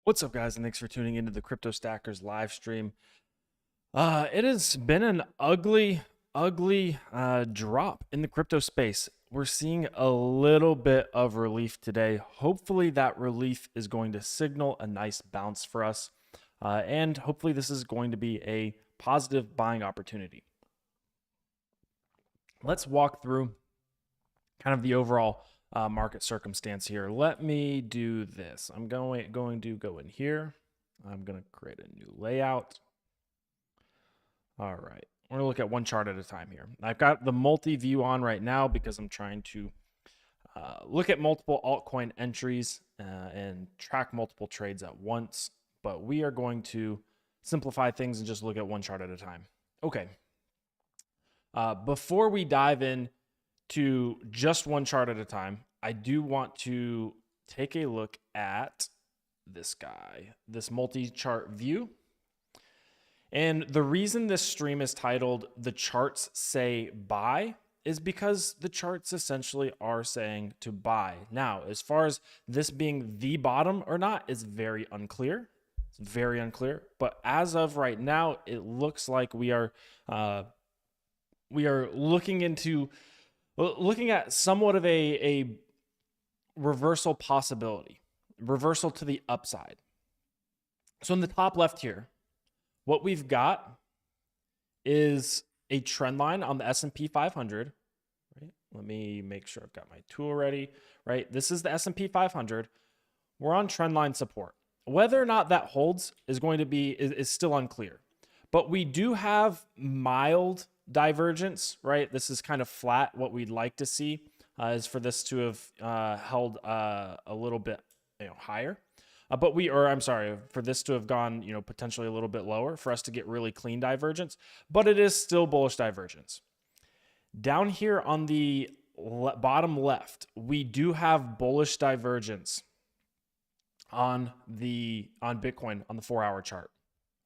What's up, guys, and thanks for tuning into the Crypto Stackers live stream. It has been an ugly drop in the crypto space. We're seeing a little bit of relief today. Hopefully that relief is going to signal a nice bounce for us. And hopefully this is going to be a positive buying opportunity. Let's walk through kind of the overall market circumstance here. Let me do this. I'm going to go in here. I'm going to create a new layout. All right. We're going to look at one chart at a time here. I've got the multi-view on right now because I'm trying to look at multiple altcoin entries and track multiple trades at once. But we are going to simplify things and just look at one chart at a time. Okay. Before we dive in to just one chart at a time, I do want to take a look at this guy, this multi-chart view. And the reason this stream is titled "The Charts Say Buy" is because the charts essentially are saying to buy. Now, as far as this being the bottom or not is very unclear. It's very unclear. But as of right now, it looks like we are looking at somewhat of a reversal possibility, reversal to the upside. So in the top left here, what we've got is a trend line on the S&P 500, right? Let me make sure I've got my tool ready, right? This is the S&P 500. We're on trend line support. Whether or not that holds is going to be is still unclear. But we do have mild divergence, right? This is kind of flat. What we'd like to see is for this to have held a little bit higher. For this to have gone, potentially a little bit lower for us to get really clean divergence, but it is still bullish divergence. Down here on the bottom left, we do have bullish divergence on Bitcoin on the 4-hour chart.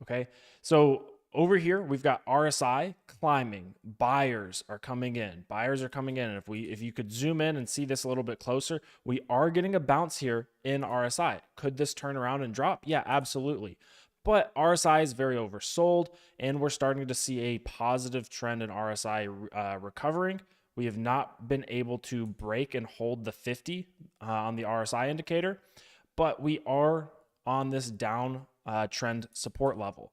Okay. So over here, we've got RSI climbing. Buyers are coming in. And if you could zoom in and see this a little bit closer, we are getting a bounce here in RSI. Could this turn around and drop? Yeah, absolutely. But RSI is very oversold, and we're starting to see a positive trend in RSI recovering. We have not been able to break and hold the 50 on the RSI indicator, but we are on this down trend support level.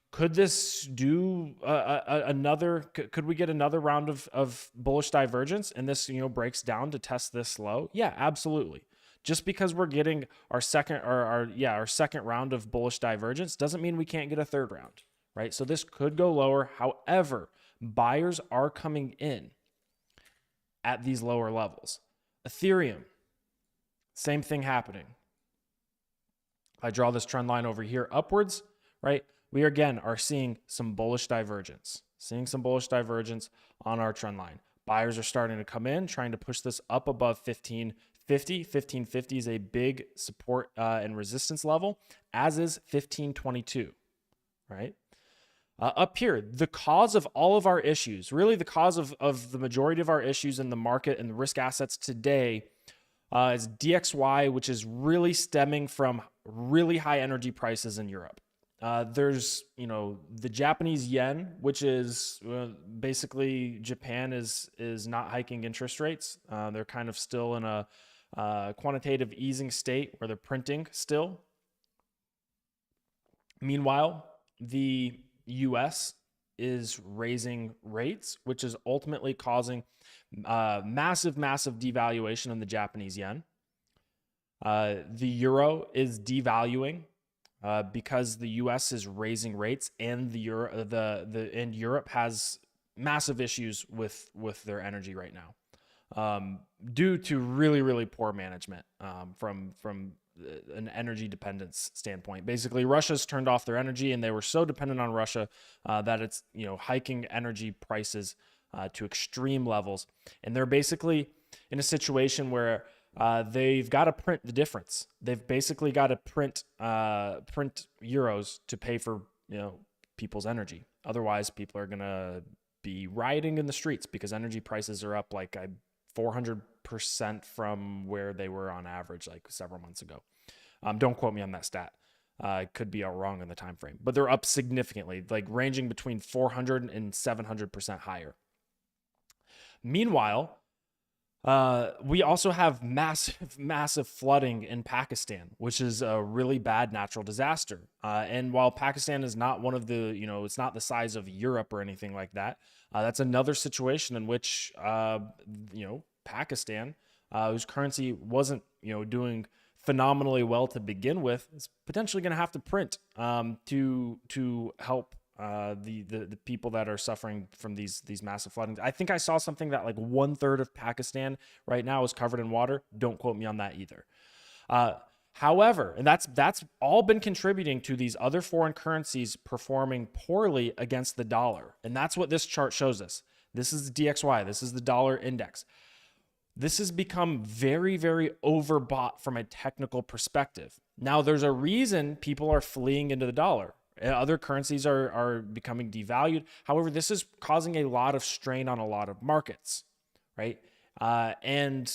Could this do could we get another round of bullish divergence and this, breaks down to test this low? Yeah, absolutely. Just because we're getting our second round of bullish divergence doesn't mean we can't get a third round, right? So this could go lower. However, buyers are coming in at these lower levels. Ethereum, same thing happening. I draw this trend line over here upwards, right? We again are seeing some bullish divergence, on our trend line. Buyers are starting to come in, trying to push this up above 1550. 1550 is a big support and resistance level, as is 1522, right? Up here, the cause of all of our issues, really the cause of the majority of our issues in the market and the risk assets today is DXY, which is really stemming from really high energy prices in Europe. There's, the Japanese yen, which is basically Japan is not hiking interest rates. They're kind of still in a quantitative easing state where they're printing still. Meanwhile, the US is raising rates, which is ultimately causing massive devaluation in the Japanese yen. The euro is devaluing. Because the U.S. is raising rates and Europe has massive issues with their energy right now, due to really poor management from an energy dependence standpoint. Basically, Russia's turned off their energy, and they were so dependent on Russia that it's hiking energy prices to extreme levels, and they're basically in a situation where they've got to print the difference. They've basically got to print euros to pay for people's energy. Otherwise, people are gonna be rioting in the streets because energy prices are up like 400% from where they were on average like several months ago. Don't quote me on that stat. Could be wrong in the time frame, but they're up significantly, like ranging between 400 and 700% higher. Meanwhile, we also have massive flooding in Pakistan, which is a really bad natural disaster. And while Pakistan is not one of the, it's not the size of Europe or anything like that, that's another situation in which, Pakistan, whose currency wasn't, doing phenomenally well to begin with, is potentially going to have to print to help the people that are suffering from these massive flooding. I think I saw something that like 1/3 of Pakistan right now is covered in water. Don't quote me on that either. However, and that's all been contributing to these other foreign currencies performing poorly against the dollar. And that's what this chart shows us. This is the DXY. This is the dollar index. This has become very, very overbought from a technical perspective. Now, there's a reason people are fleeing into the dollar. Other currencies are becoming devalued. However, this is causing a lot of strain on a lot of markets, right? And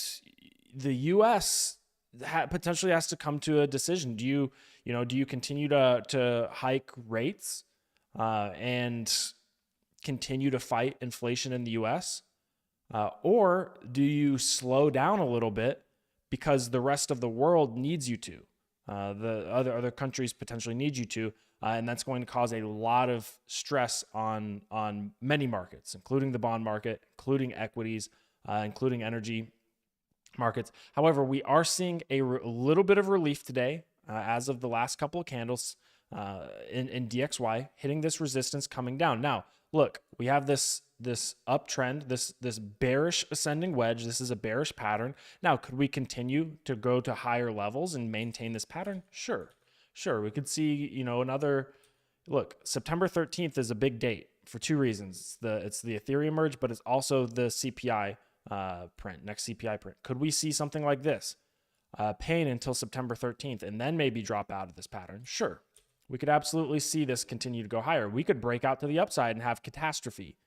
the U.S. potentially has to come to a decision. Do you continue to hike rates and continue to fight inflation in the U.S.? Or do you slow down a little bit because the rest of the world needs you to? The other countries potentially need you to, and that's going to cause a lot of stress on many markets, including the bond market, including equities, including energy markets. However, we are seeing a little bit of relief today as of the last couple of candles in DXY, hitting this resistance, coming down. Now, look, we have this uptrend, this bearish ascending wedge. This is a bearish pattern. Now, could we continue to go to higher levels and maintain this pattern? Sure. We could see, another look. September 13th is a big date for two reasons. It's the Ethereum Merge, but it's also the CPI print, next CPI print. Could we see something like this, paying until September 13th and then maybe drop out of this pattern? Sure. We could absolutely see this continue to go higher. We could break out to the upside and have catastrophe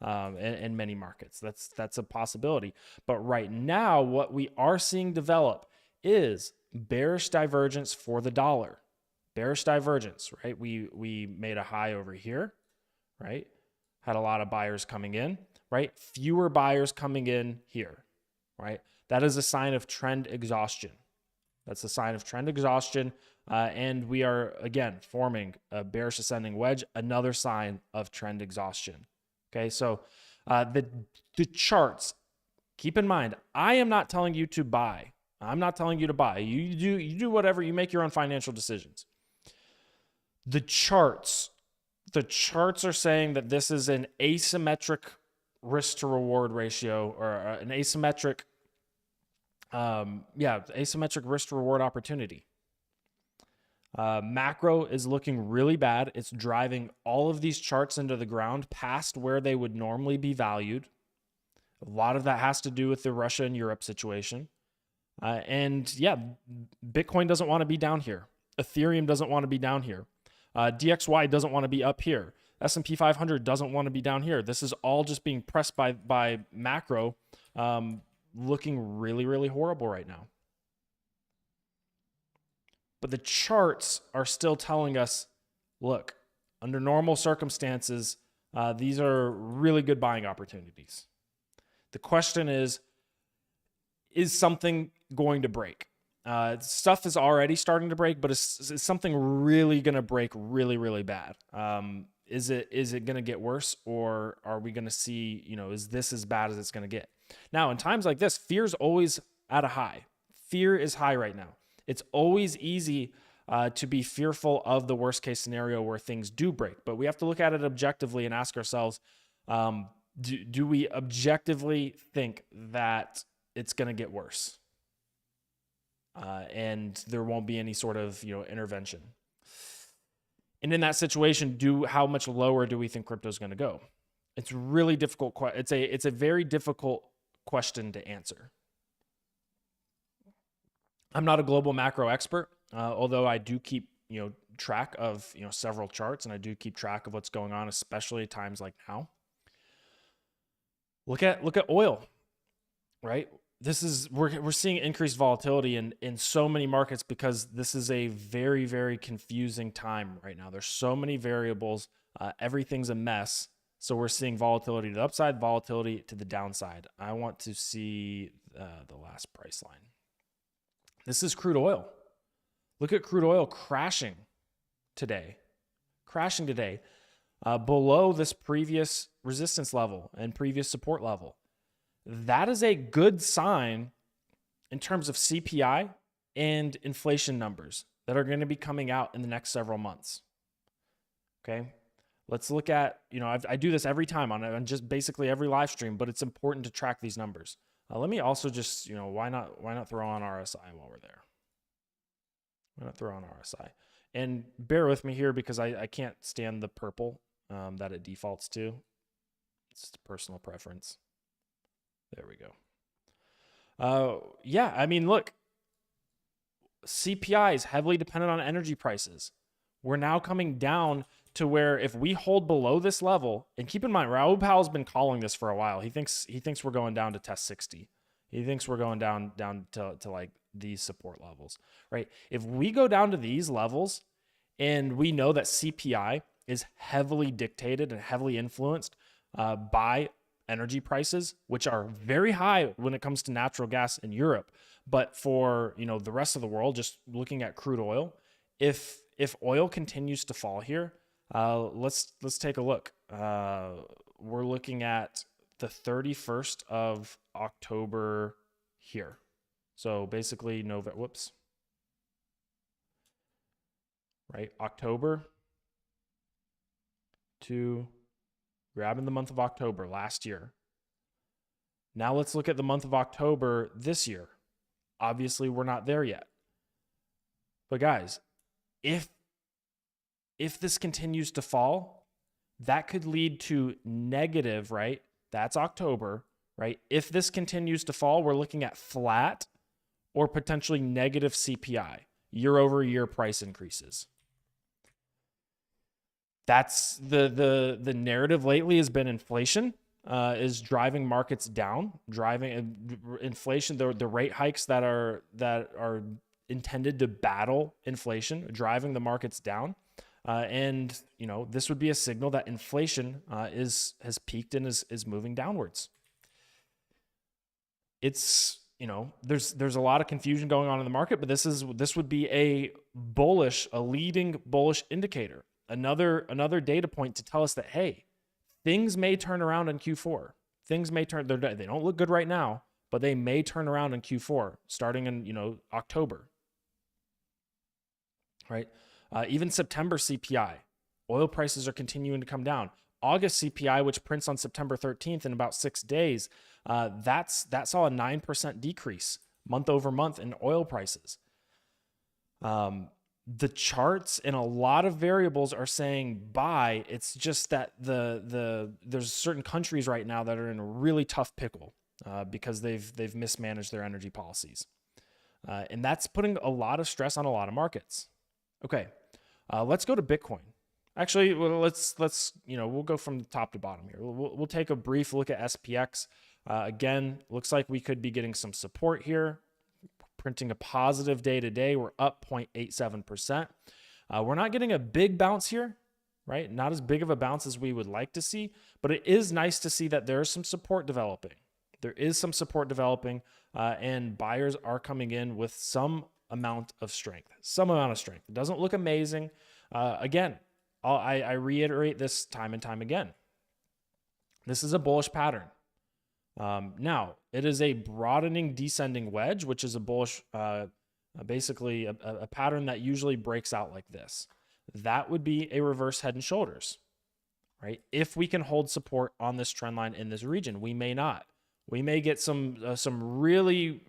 in many markets. That's a possibility. But right now, what we are seeing develop is bearish divergence for the dollar. Bearish divergence, right? We made a high over here, right? Had a lot of buyers coming in, right? Fewer buyers coming in here, right? That is a sign of trend exhaustion. That's a sign of trend exhaustion. And we are, again, forming a bearish ascending wedge, another sign of trend exhaustion. Okay, so the charts, keep in mind, I am not telling you to buy. I'm not telling you to buy. You do whatever, you make your own financial decisions. The charts are saying that this is an asymmetric risk to reward ratio, or an asymmetric asymmetric risk to reward opportunity. Macro is looking really bad. It's driving all of these charts into the ground past where they would normally be valued. A lot of that has to do with the Russia and Europe situation. Bitcoin doesn't want to be down here. Ethereum doesn't want to be down here. DXY doesn't want to be up here. S&P 500 doesn't want to be down here. This is all just being pressed by macro, looking really, really horrible right now. But the charts are still telling us, look, under normal circumstances, these are really good buying opportunities. The question is something going to break? Stuff is already starting to break, but is something really going to break really, really bad? Is it going to get worse, or are we going to see, is this as bad as it's going to get? Now, in times like this, fear's always at a high. Fear is high right now. It's always easy to be fearful of the worst case scenario where things do break, but we have to look at it objectively and ask ourselves, do we objectively think that it's going to get worse? And there won't be any sort of intervention. And in that situation, how much lower do we think crypto is going to go? It's really difficult. It's a very difficult question to answer. I'm not a global macro expert, although I do keep track of several charts, and I do keep track of what's going on, especially at times like now. Look at oil, right? we're seeing increased volatility in so many markets because this is a very, very confusing time right now. There's so many variables. Everything's a mess. So we're seeing volatility to the upside, volatility to the downside. I want to see the last price line. This is crude oil. Look at crude oil crashing today. Below this previous resistance level and previous support level. That is a good sign in terms of CPI and inflation numbers that are going to be coming out in the next several months. Okay, let's look at, I do this every time on just basically every live stream, but it's important to track these numbers. Let me also just, why not throw on RSI while we're there? Why not throw on RSI? And bear with me here because I can't stand the purple that it defaults to. It's a personal preference. There we go. Yeah, I mean, look, CPI is heavily dependent on energy prices. We're now coming down to where if we hold below this level, and keep in mind, Raoul Powell's been calling this for a while. He thinks we're going down to test 60. He thinks we're going down to like these support levels, right? If we go down to these levels, and we know that CPI is heavily dictated and heavily influenced by energy prices, which are very high when it comes to natural gas in Europe. But for the rest of the world, just looking at crude oil, if oil continues to fall here, let's take a look. We're looking at the 31st of October here. So basically October to grabbing the month of October last year. Now let's look at the month of October this year. Obviously, we're not there yet. But guys, if this continues to fall, that could lead to negative, right? That's October, right? If this continues to fall, we're looking at flat or potentially negative CPI, year-over-year price increases. That's the narrative lately has been inflation is driving markets down, driving inflation. The rate hikes that are intended to battle inflation, driving the markets down, and this would be a signal that inflation has peaked and is moving downwards. It's there's a lot of confusion going on in the market, but this would be a leading bullish indicator. Another data point to tell us that, hey, things may turn around in Q4. Things may turn, they don't look good right now, but they may turn around in Q4, starting in, October, right? Even September CPI, oil prices are continuing to come down. August CPI, which prints on September 13th in about 6 days, that saw a 9% decrease month over month in oil prices. The charts and a lot of variables are saying buy. It's just that there's certain countries right now that are in a really tough pickle because they've mismanaged their energy policies, and that's putting a lot of stress on a lot of markets. Okay, let's go to Bitcoin. Actually, well, let's we'll go from the top to bottom here. We'll take a brief look at SPX. Again, looks like we could be getting some support here. Printing a positive day to day. We're up 0.87%. We're not getting a big bounce here, right? Not as big of a bounce as we would like to see, but it is nice to see that there's some support developing. There is some support developing, and buyers are coming in with some amount of strength. It doesn't look amazing. Again, I reiterate this time and time again. This is a bullish pattern. Now, it is a broadening descending wedge, which is a bullish, basically a pattern that usually breaks out like this. That would be a reverse head and shoulders, right? If we can hold support on this trend line in this region, we may not. We may get some really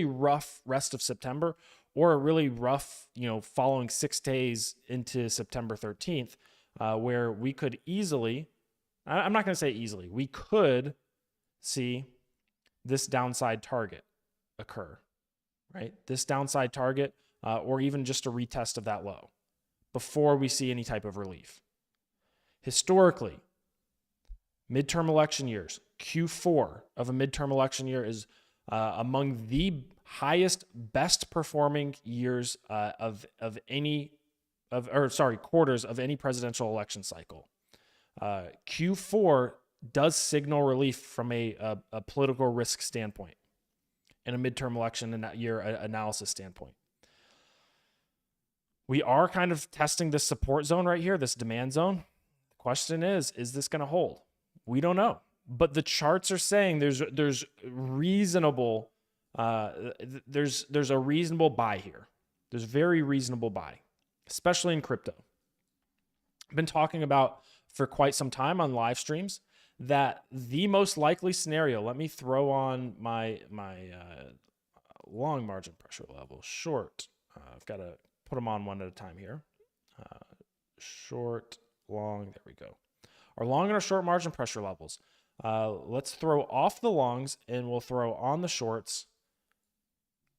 rough rest of September, or a really rough, following 6 days into September 13th, where we could easily, I'm not going to say easily, we could see this downside target occur, right? This downside target, or even just a retest of that low before we see any type of relief. Historically, midterm election years, Q4 of a midterm election year is among the highest, best performing years quarters of any presidential election cycle. Q4 does signal relief from a political risk standpoint and a midterm election in that year analysis standpoint. We are kind of testing this support zone right here, this demand zone. The question is this going to hold? We don't know, but the charts are saying there's reasonable, there's a reasonable buy here. There's very reasonable buy, especially in crypto. I've been talking about for quite some time on live streams that the most likely scenario, let me throw on my long margin pressure level, short. I've got to put them on one at a time here. Short, long, there we go. Our long and our short margin pressure levels. Let's throw off the longs and we'll throw on the shorts.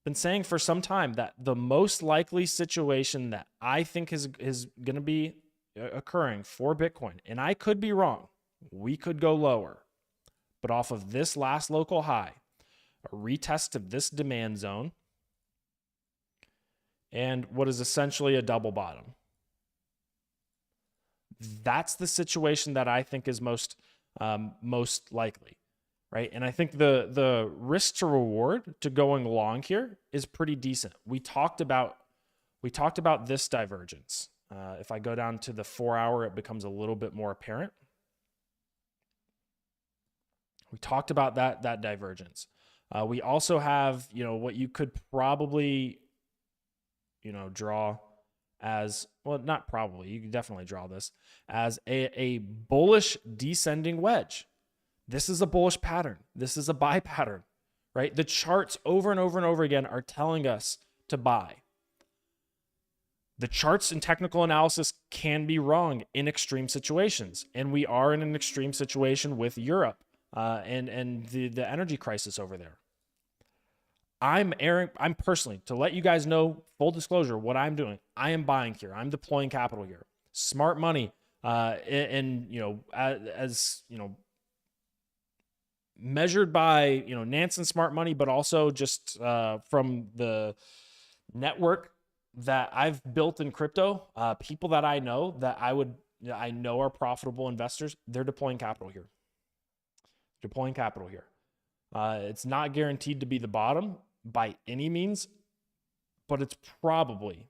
Been saying for some time that the most likely situation that I think is going to be occurring for Bitcoin, and I could be wrong, we could go lower, but off of this last local high, a retest of this demand zone, and what is essentially a double bottom. That's the situation that I think is most likely, right? And I think the risk to reward to going long here is pretty decent. We talked about this divergence. If I go down to the 4 hour, it becomes a little bit more apparent. We talked about that divergence. We also have, what you could probably, draw as, well, not probably, you can definitely draw this as a bullish descending wedge. This is a bullish pattern. This is a buy pattern, right? The charts over and over and over again are telling us to buy. The charts and technical analysis can be wrong in extreme situations. And we are in an extreme situation with Europe and the energy crisis over there. I'm personally, to let you guys know, full disclosure, what I'm doing, I am buying here. I'm deploying capital here. Smart money. Measured by, Nansen smart money, but also just from the network that I've built in crypto, people that I know that I know are profitable investors, they're deploying capital here. It's not guaranteed to be the bottom by any means, but it's probably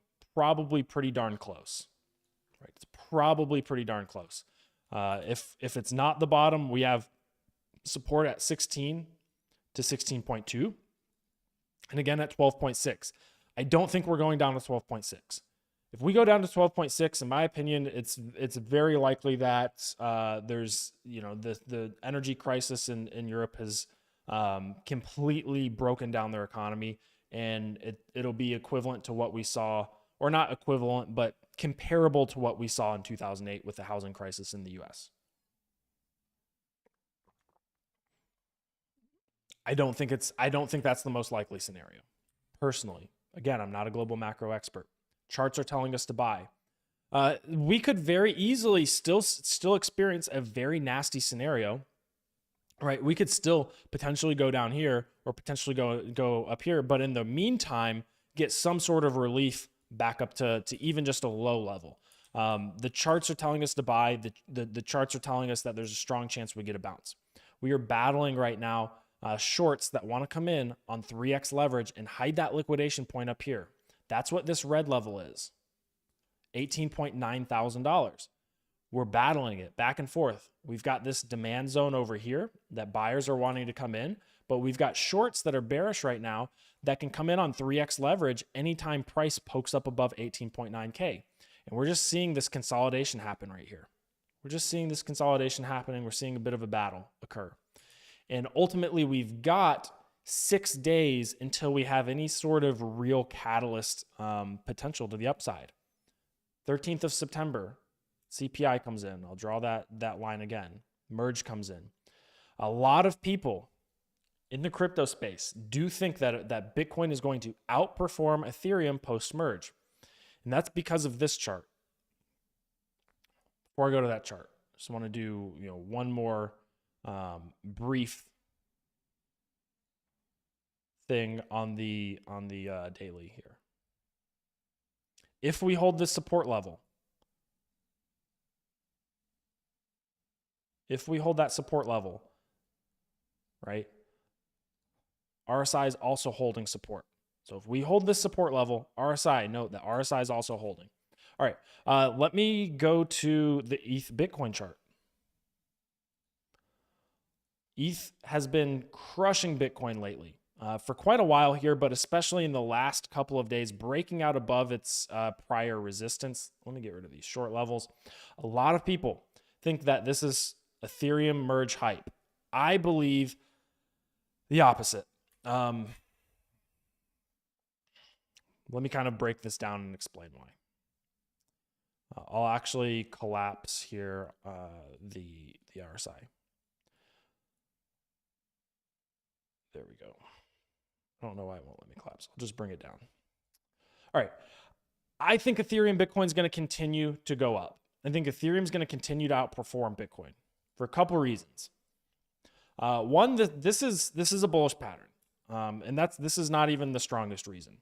pretty darn close, right? It's probably pretty darn close. If it's not the bottom, we have support at 16 to 16.2, and again at 12.6. I don't think we're going down to 12.6. If we go down to 12.6, in my opinion, it's very likely that there's, the energy crisis in Europe has completely broken down their economy, and it'll be equivalent to what we saw, or not equivalent, but comparable to what we saw in 2008 with the housing crisis in the US. I don't think that's the most likely scenario, personally. Again, I'm not a global macro expert. Charts are telling us to buy. We could very easily still experience a very nasty scenario, right? We could still potentially go down here or potentially go up here, but in the meantime, get some sort of relief back up to even just a low level. The charts are telling us to buy. The charts are telling us that there's a strong chance we get a bounce. We are battling right now shorts that want to come in on 3x leverage and hide that liquidation point up here. That's what this red level is, $18.9 thousand. We're battling it back and forth. We've got this demand zone over here that buyers are wanting to come in, but we've got shorts that are bearish right now that can come in on 3x leverage anytime price pokes up above 18.9K. And we're just seeing this consolidation happen right here. We're just seeing this consolidation happening. We're seeing a bit of a battle occur. And ultimately, we've got 6 days until we have any sort of real catalyst potential to the upside. 13th of September, CPI comes in. I'll draw that line again. Merge comes in. A lot of people in the crypto space do think that Bitcoin is going to outperform Ethereum post-merge. And that's because of this chart. Before I go to that chart, I just want to do one more brief thing on the daily here. If we hold this support level, if we hold that support level, right, RSI is also holding support. So if we hold this support level, RSI, note that RSI is also holding. All right, let me go to the ETH Bitcoin chart. ETH has been crushing Bitcoin lately for quite a while here, but especially in the last couple of days, breaking out above its prior resistance. Let me get rid of these short levels. A lot of people think that this is Ethereum Merge hype. I believe the opposite. Let me kind of break this down and explain why. I'll actually collapse here the RSI. There we go. I don't know why it won't let me collapse. I'll just bring it down. All right. I think Ethereum Bitcoin is going to continue to go up. I think Ethereum is going to continue to outperform Bitcoin for a couple reasons. One, this is a bullish pattern, and this is not even the strongest reason.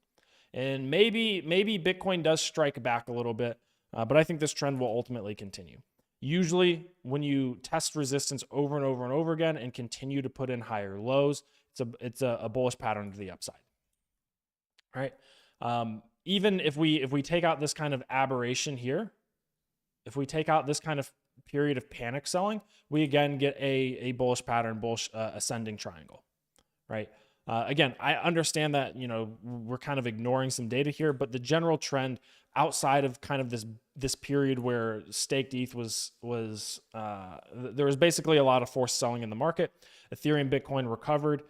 And maybe Bitcoin does strike back a little bit, but I think this trend will ultimately continue. Usually, when you test resistance over and over and over again and continue to put in higher lows, it's a bullish pattern to the upside. All right. Even if we take out this kind of aberration here, if we take out this kind of period of panic selling, we again get a bullish pattern, bullish ascending triangle, right? Again, I understand that, we're kind of ignoring some data here, but the general trend outside of kind of this period where staked ETH there was basically a lot of forced selling in the market. Ethereum Bitcoin recovered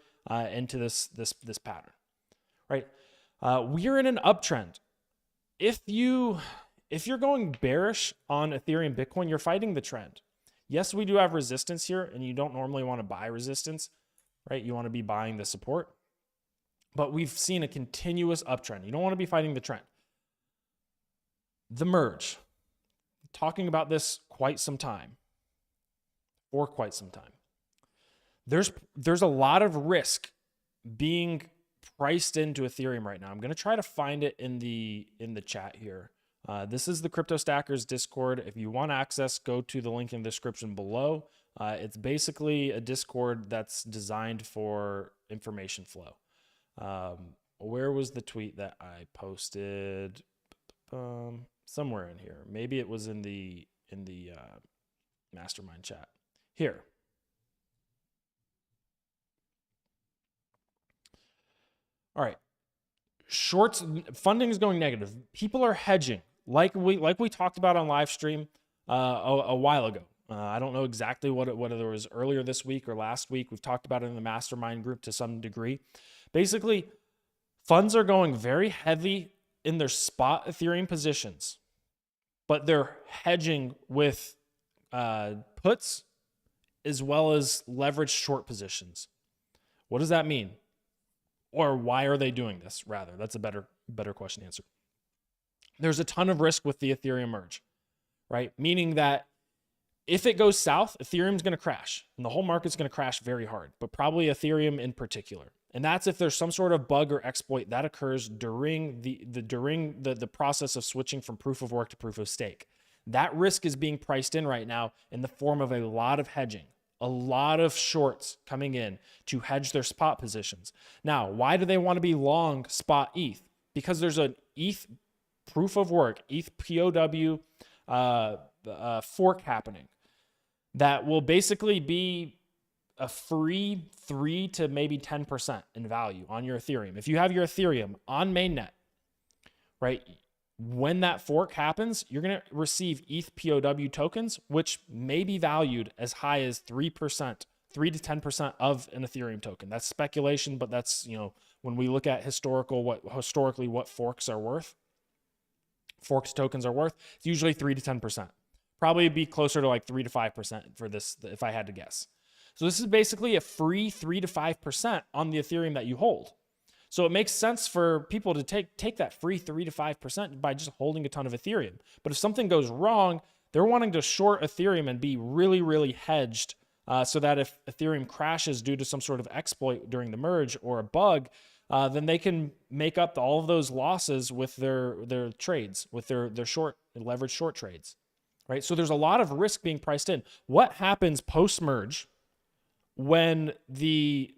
into this pattern, right? We're in an uptrend. If you're going bearish on Ethereum Bitcoin, you're fighting the trend. Yes, we do have resistance here, and you don't normally want to buy resistance, right? You want to be buying the support, but we've seen a continuous uptrend. You don't want to be fighting the trend. The merge, talking about this for quite some time. There's a lot of risk being priced into Ethereum right now. I'm going to try to find it in the chat here. This is the Crypto Stackers Discord. If you want access, go to the link in the description below. It's basically a Discord that's designed for information flow. Where was the tweet that I posted? Somewhere in here. Maybe it was in the mastermind chat. Here. All right. Shorts, funding is going negative. People are hedging, like we talked about on live stream a while ago. I don't know exactly whether it was earlier this week or last week. We've talked about it in the mastermind group to some degree. Basically, funds are going very heavy in their spot Ethereum positions, but they're hedging with puts as well as leveraged short positions. What does that mean? Or why are they doing this? Rather, that's a better question to answer. There's a ton of risk with the Ethereum merge, right? Meaning that if it goes south, Ethereum's going to crash, and the whole market's going to crash very hard, but probably Ethereum in particular. And that's if there's some sort of bug or exploit that occurs during the process of switching from proof of work to proof of stake. That risk is being priced in right now in the form of a lot of hedging, a lot of shorts coming in to hedge their spot positions. Now, why do they want to be long spot ETH? Because there's an ETH proof of work, ETH POW fork happening that will basically be a free 3 to maybe 10% in value on your Ethereum. If you have your Ethereum on mainnet, right, when that fork happens, you're going to receive ETH POW tokens, which may be valued as high as 3%, 3 to 10% of an Ethereum token. That's speculation, but that's, when we look at historically what forks are worth, forked tokens are worth, it's usually 3 to 10%. Probably be closer to like 3 to 5% for this, if I had to guess. So this is basically a free 3 to 5% on the Ethereum that you hold. So it makes sense for people to take that free 3 to 5% by just holding a ton of Ethereum. But if something goes wrong, they're wanting to short Ethereum and be really, really hedged so that if Ethereum crashes due to some sort of exploit during the merge or a bug, then they can make up all of those losses with their trades, with their short leverage short trades, right? So there's a lot of risk being priced in. What happens post merge when these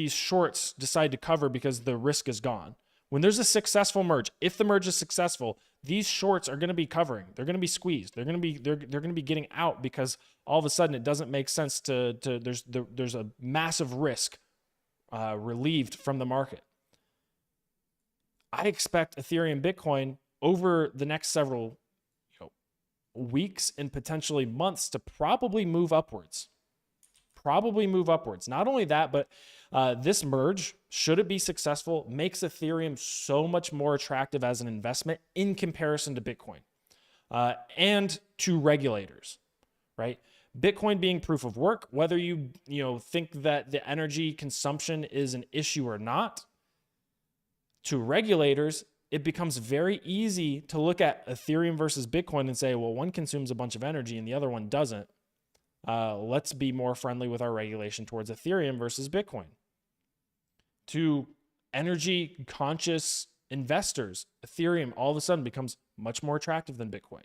shorts decide to cover because the risk is gone? When there's a successful merge, if the merge is successful, these shorts are going to be covering. They're going to be squeezed. They're going to be getting out because all of a sudden it doesn't make sense to there's a massive risk relieved from the market. I expect Ethereum, Bitcoin over the next several weeks and potentially months to probably move upwards. Not only that, but this merge, should it be successful, makes Ethereum so much more attractive as an investment in comparison to Bitcoin and to regulators, right? Bitcoin being proof of work, whether you think that the energy consumption is an issue or not, to regulators, it becomes very easy to look at Ethereum versus Bitcoin and say, well, one consumes a bunch of energy and the other one doesn't. Let's be more friendly with our regulation towards Ethereum versus Bitcoin. To energy conscious investors, Ethereum all of a sudden becomes much more attractive than Bitcoin,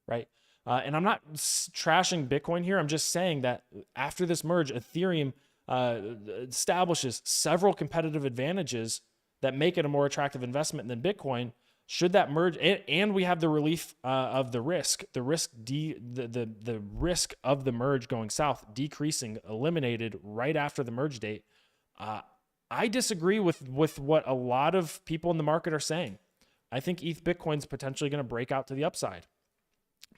right? And I'm not trashing Bitcoin here. I'm just saying that after this merge, Ethereum establishes several competitive advantages that make it a more attractive investment than Bitcoin. Should that merge, and we have the relief of the risk of the merge going south decreasing, eliminated right after the merge date. I disagree with what a lot of people in the market are saying. I think ETH Bitcoin's potentially going to break out to the upside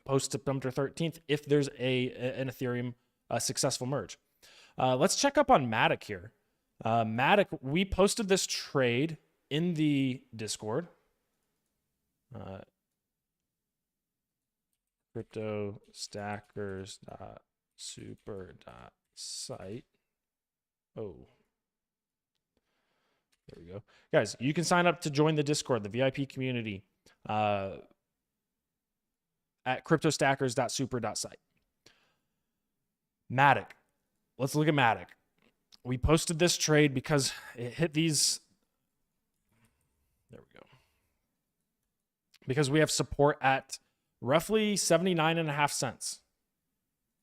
post September 13th if there's an Ethereum successful merge. Let's check up on Matic here. Matic, we posted this trade in the Discord. cryptostackers.super.site. Oh, there we go. Guys, you can sign up to join the Discord, the VIP community, at cryptostackers.super.site. Matic. Let's look at Matic. We posted this trade because it hit these. There we go. Because we have support at roughly 79.5 cents.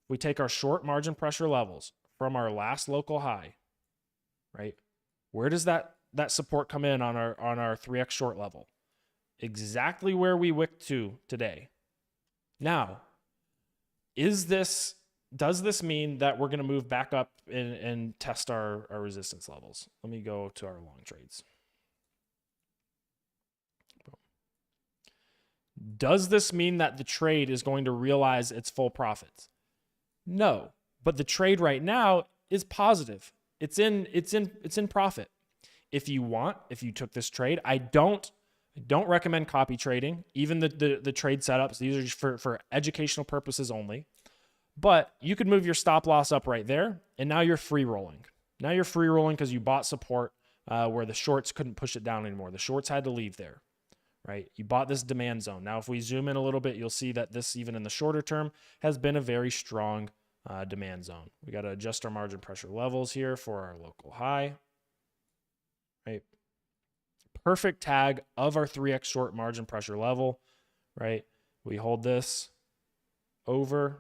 We take our short margin pressure levels from our last local high, right? Where does that support come in on our 3x short level? Exactly where we wicked to today. Now, does this mean that we're going to move back up and test our resistance levels? Let me go to our long trades. Does this mean that the trade is going to realize its full profits? No, but the trade right now is positive. It's in profit. If you took this trade, I don't recommend copy trading, even the trade setups. These are just for educational purposes only. But you could move your stop loss up right there, and now you're free rolling. Now you're free rolling because you bought support where the shorts couldn't push it down anymore. The shorts had to leave there, right? You bought this demand zone. Now, if we zoom in a little bit, you'll see that this, even in the shorter term, has been a very strong demand zone. We got to adjust our margin pressure levels here for our local high, right? Perfect tag of our 3x short margin pressure level, right? We hold this over.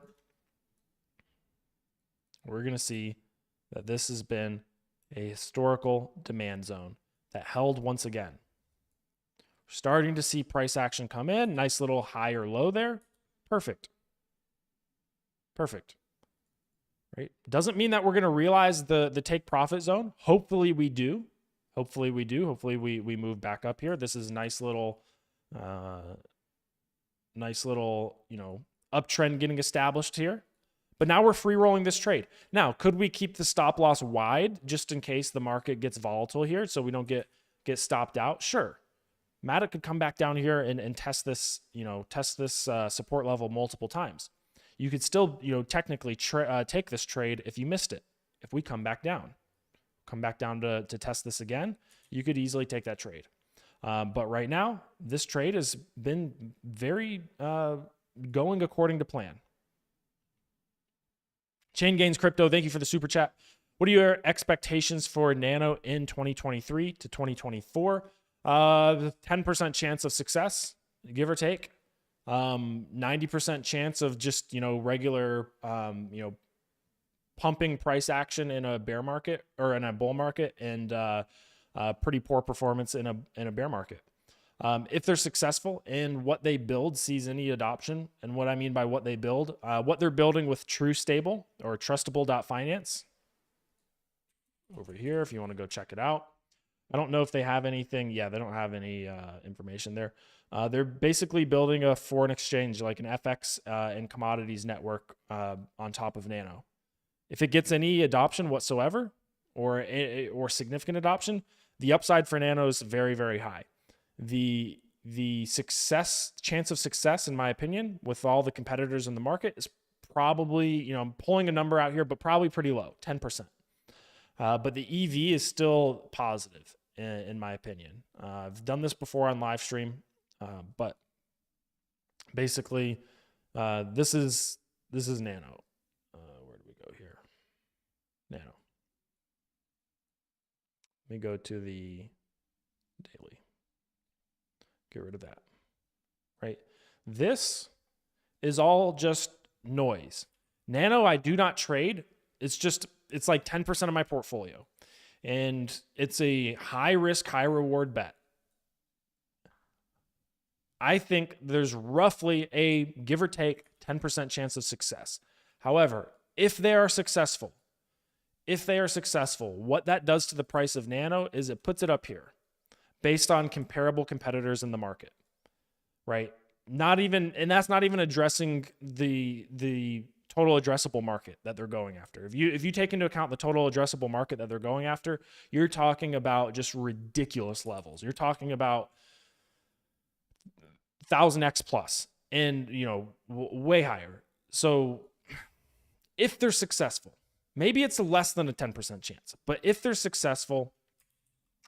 We're going to see that this has been a historical demand zone that held once again. We're starting to see price action come in. Nice little high or low there. Perfect. Perfect. Right? Doesn't mean that we're going to realize the take profit zone. Hopefully we do. Hopefully we do. Hopefully we move back up here. This is nice little, uptrend getting established here. But now we're free rolling this trade. Now, could we keep the stop loss wide just in case the market gets volatile here so we don't get stopped out? Sure. Matic could come back down here and test this, support level multiple times. You could still, technically take this trade if you missed it. If we come back down to test this again, you could easily take that trade. But right now, this trade has been very going according to plan. Chain Gains Crypto, thank you for the super chat. What are your expectations for Nano in 2023 to 2024? 10% chance of success, give or take. 90% chance of just, regular, pumping price action in a bear market or in a bull market, and pretty poor performance in a bear market. If they're successful and what they build sees any adoption, and what I mean by what they build, what they're building with True Stable or Trustable.finance over here, if you want to go check it out. I don't know if they have anything. Yeah, they don't have any information there. They're basically building a foreign exchange, like an FX and commodities network on top of Nano. If it gets any adoption whatsoever, or significant adoption, the upside for Nano is very, very high. The chance of success, in my opinion, with all the competitors in the market is probably, I'm pulling a number out here, but probably pretty low, 10%. But the EV is still positive, in my opinion. I've done this before on live stream, but basically, this is Nano. Where do we go here? Nano. Let me go to the daily. Get rid of that. Right? This is all just noise. Nano, I do not trade. It's like 10% of my portfolio. And it's a high risk, high reward bet. I think there's roughly a give or take 10% chance of success. However, if they are successful, what that does to the price of Nano is it puts it up here based on comparable competitors in the market, right? And that's not even addressing the total addressable market that they're going after. If you take into account the total addressable market that they're going after, you're talking about just ridiculous levels. You're talking about 1000x plus, and way higher. So if they're successful, maybe it's less than a 10% chance, but if they're successful,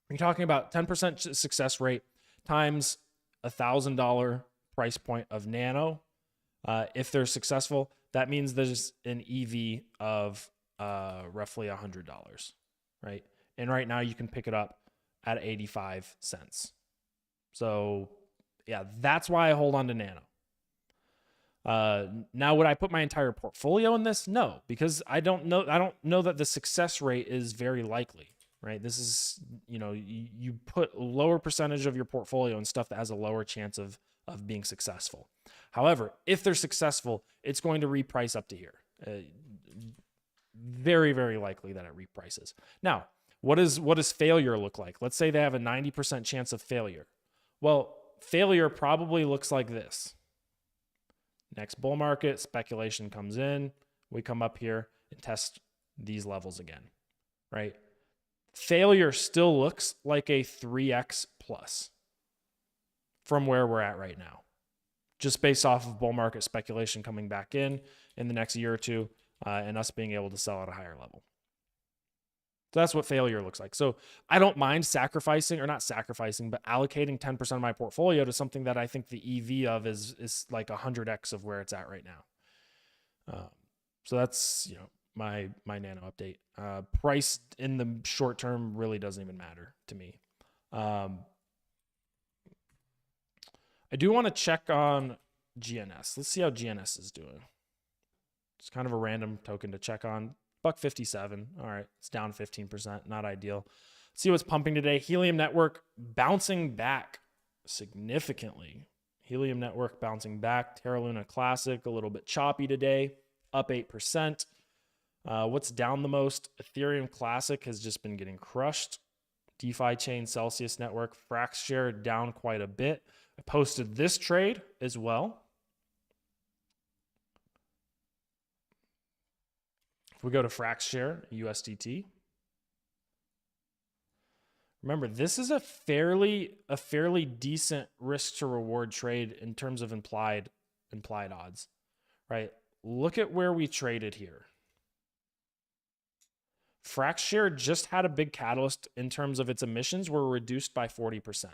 you're talking about 10% success rate times $1,000 price point of Nano. If they're successful, that means there's an EV of roughly $100, right? And right now you can pick it up at 85 cents. So yeah, that's why I hold on to Nano. Now, would I put my entire portfolio in this? No, because I don't know that the success rate is very likely, right? This is, you put a lower percentage of your portfolio in stuff that has a lower chance of being successful. However, if they're successful, it's going to reprice up to here. Very, very likely that it reprices. Now, what does failure look like? Let's say they have a 90% chance of failure. Well, failure probably looks like this. Next bull market, speculation comes in. We come up here and test these levels again, right? Failure still looks like a 3x plus from where we're at right now, just based off of bull market speculation coming back in the next year or two, and us being able to sell at a higher level. So that's what failure looks like. So I don't mind sacrificing, or not sacrificing, but allocating 10% of my portfolio to something that I think the EV of is like 100x of where it's at right now. So that's, my Nano update. Price in the short term really doesn't even matter to me. I do want to check on GNS. Let's see how GNS is doing. It's kind of a random token to check on. $1.57. All right, it's down 15%. Not ideal. Let's see what's pumping today. Helium Network bouncing back significantly. Helium Network bouncing back. Terra Luna Classic a little bit choppy today, up 8%. What's down the most? Ethereum Classic has just been getting crushed. DeFi Chain, Celsius Network, Frax share down quite a bit. I posted this trade as well. If we go to Frax share, USDT. Remember, this is a fairly decent risk to reward trade in terms of implied odds, right? Look at where we traded here. Frax share just had a big catalyst in terms of its emissions were reduced by 40%.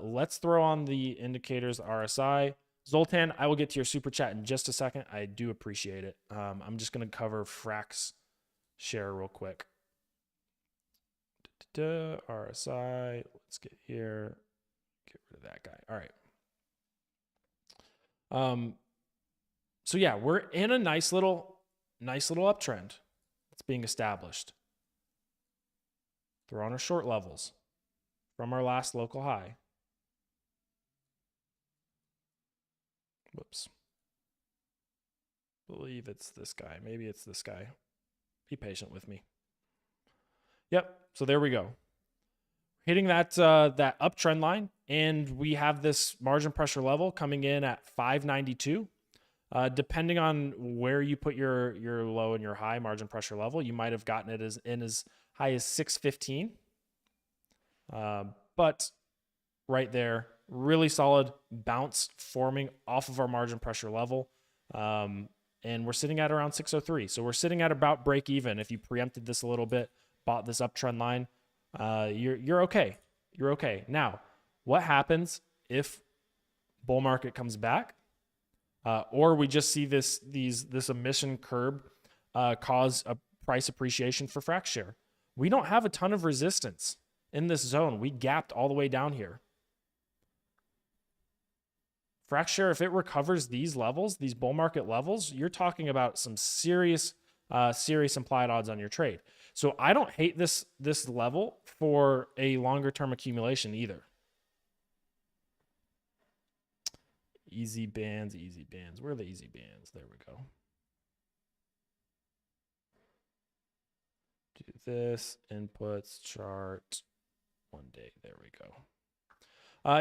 Let's throw on the indicators RSI. Zoltan, I will get to your super chat in just a second. I do appreciate it. I'm just going to cover Frax share real quick. RSI, let's get here. Get rid of that guy. All right. So yeah, we're in a nice little uptrend that's being established. They're on our short levels from our last local high. Whoops. Believe it's this guy. Maybe it's this guy. Be patient with me. Yep. So there we go. Hitting that that uptrend line, and we have this margin pressure level coming in at 592. Depending on where you put your low and your high margin pressure level, you might have gotten it as high as 615. But right there, really solid bounce forming off of our margin pressure level. And we're sitting at around 603. So we're sitting at about break even. If you preempted this a little bit, bought this uptrend line, you're okay. You're okay. Now, what happens if bull market comes back, or we just see this emission curb cause a price appreciation for Frax share? We don't have a ton of resistance in this zone. We gapped all the way down here. Frax share, if it recovers these levels, these bull market levels, you're talking about some serious implied odds on your trade. So I don't hate this level for a longer term accumulation either. Easy bands. Where are the easy bands? There we go. Do this, inputs, chart, 1 day. There we go.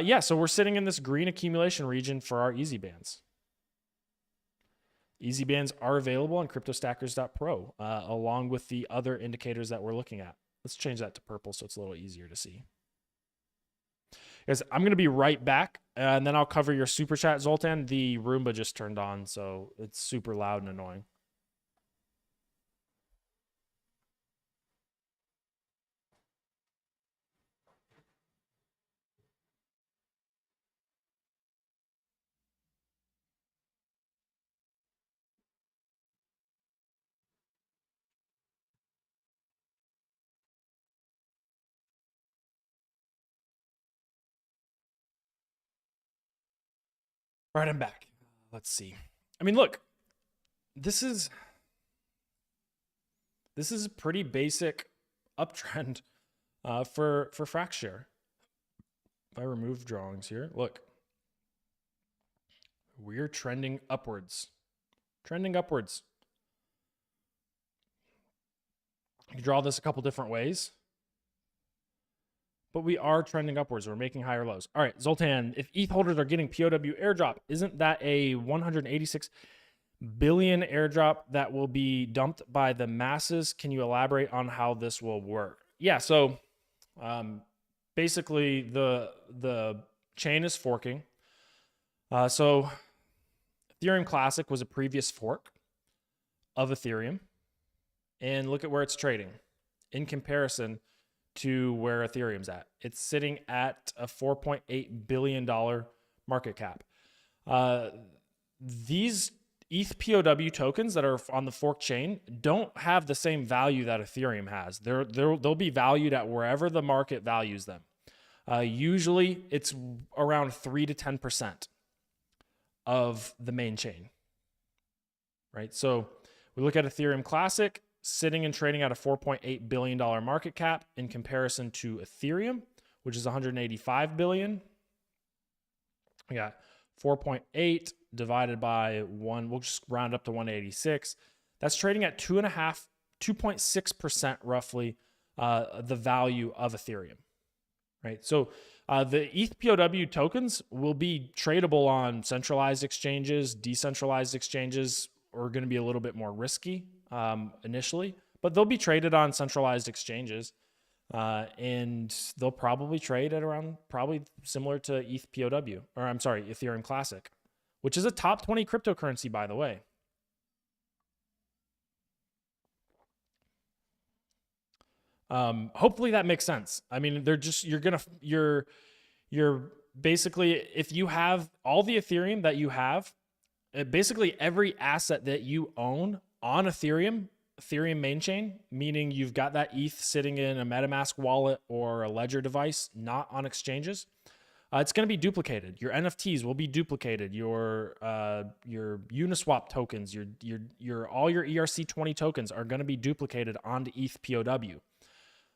Yeah, so we're sitting in this green accumulation region for our easy bands. Easy bands are available on cryptostackers.pro, along with the other indicators that we're looking at. Let's change that to purple so it's a little easier to see. Guys, I'm going to be right back, and then I'll cover your super chat, Zoltan. The Roomba just turned on, so it's super loud and annoying. All right, I'm back. Let's see. I mean, look, this is a pretty basic uptrend for Frax share. If I remove drawings here, look, we're trending upwards. Trending upwards. You can draw this a couple different ways, but we are trending upwards. We're making higher lows. All right, Zoltan, if ETH holders are getting POW airdrop, isn't that a 186 billion airdrop that will be dumped by the masses? Can you elaborate on how this will work? Yeah, so basically the chain is forking. So Ethereum Classic was a previous fork of Ethereum, and look at where it's trading in comparison to where Ethereum's at. It's sitting at a $4.8 billion market cap. These ETH POW tokens that are on the fork chain don't have the same value that Ethereum has. They'll be valued at wherever the market values them. Usually it's around 3 to 10% of the main chain, right? So we look at Ethereum Classic, sitting and trading at a $4.8 billion market cap in comparison to Ethereum, which is $185 billion. We got 4.8 divided by 1. We'll just round up to 186. That's trading at 2.6% roughly the value of Ethereum, right? So the ETH POW tokens will be tradable on centralized exchanges. Decentralized exchanges are going to be a little bit more risky initially, but they'll be traded on centralized exchanges, and they'll probably trade at around similar to ETH POW, or I'm sorry, Ethereum Classic, which is a top 20 cryptocurrency, by the way. Hopefully that makes sense. I mean, you're basically, if you have all the Ethereum that you have, basically every asset that you own on Ethereum Ethereum main chain, meaning you've got that ETH sitting in a MetaMask wallet or a Ledger device, not on exchanges, it's going to be duplicated. Your NFTs will be duplicated. Your Uniswap tokens, your all your ERC20 tokens are going to be duplicated onto ETH POW.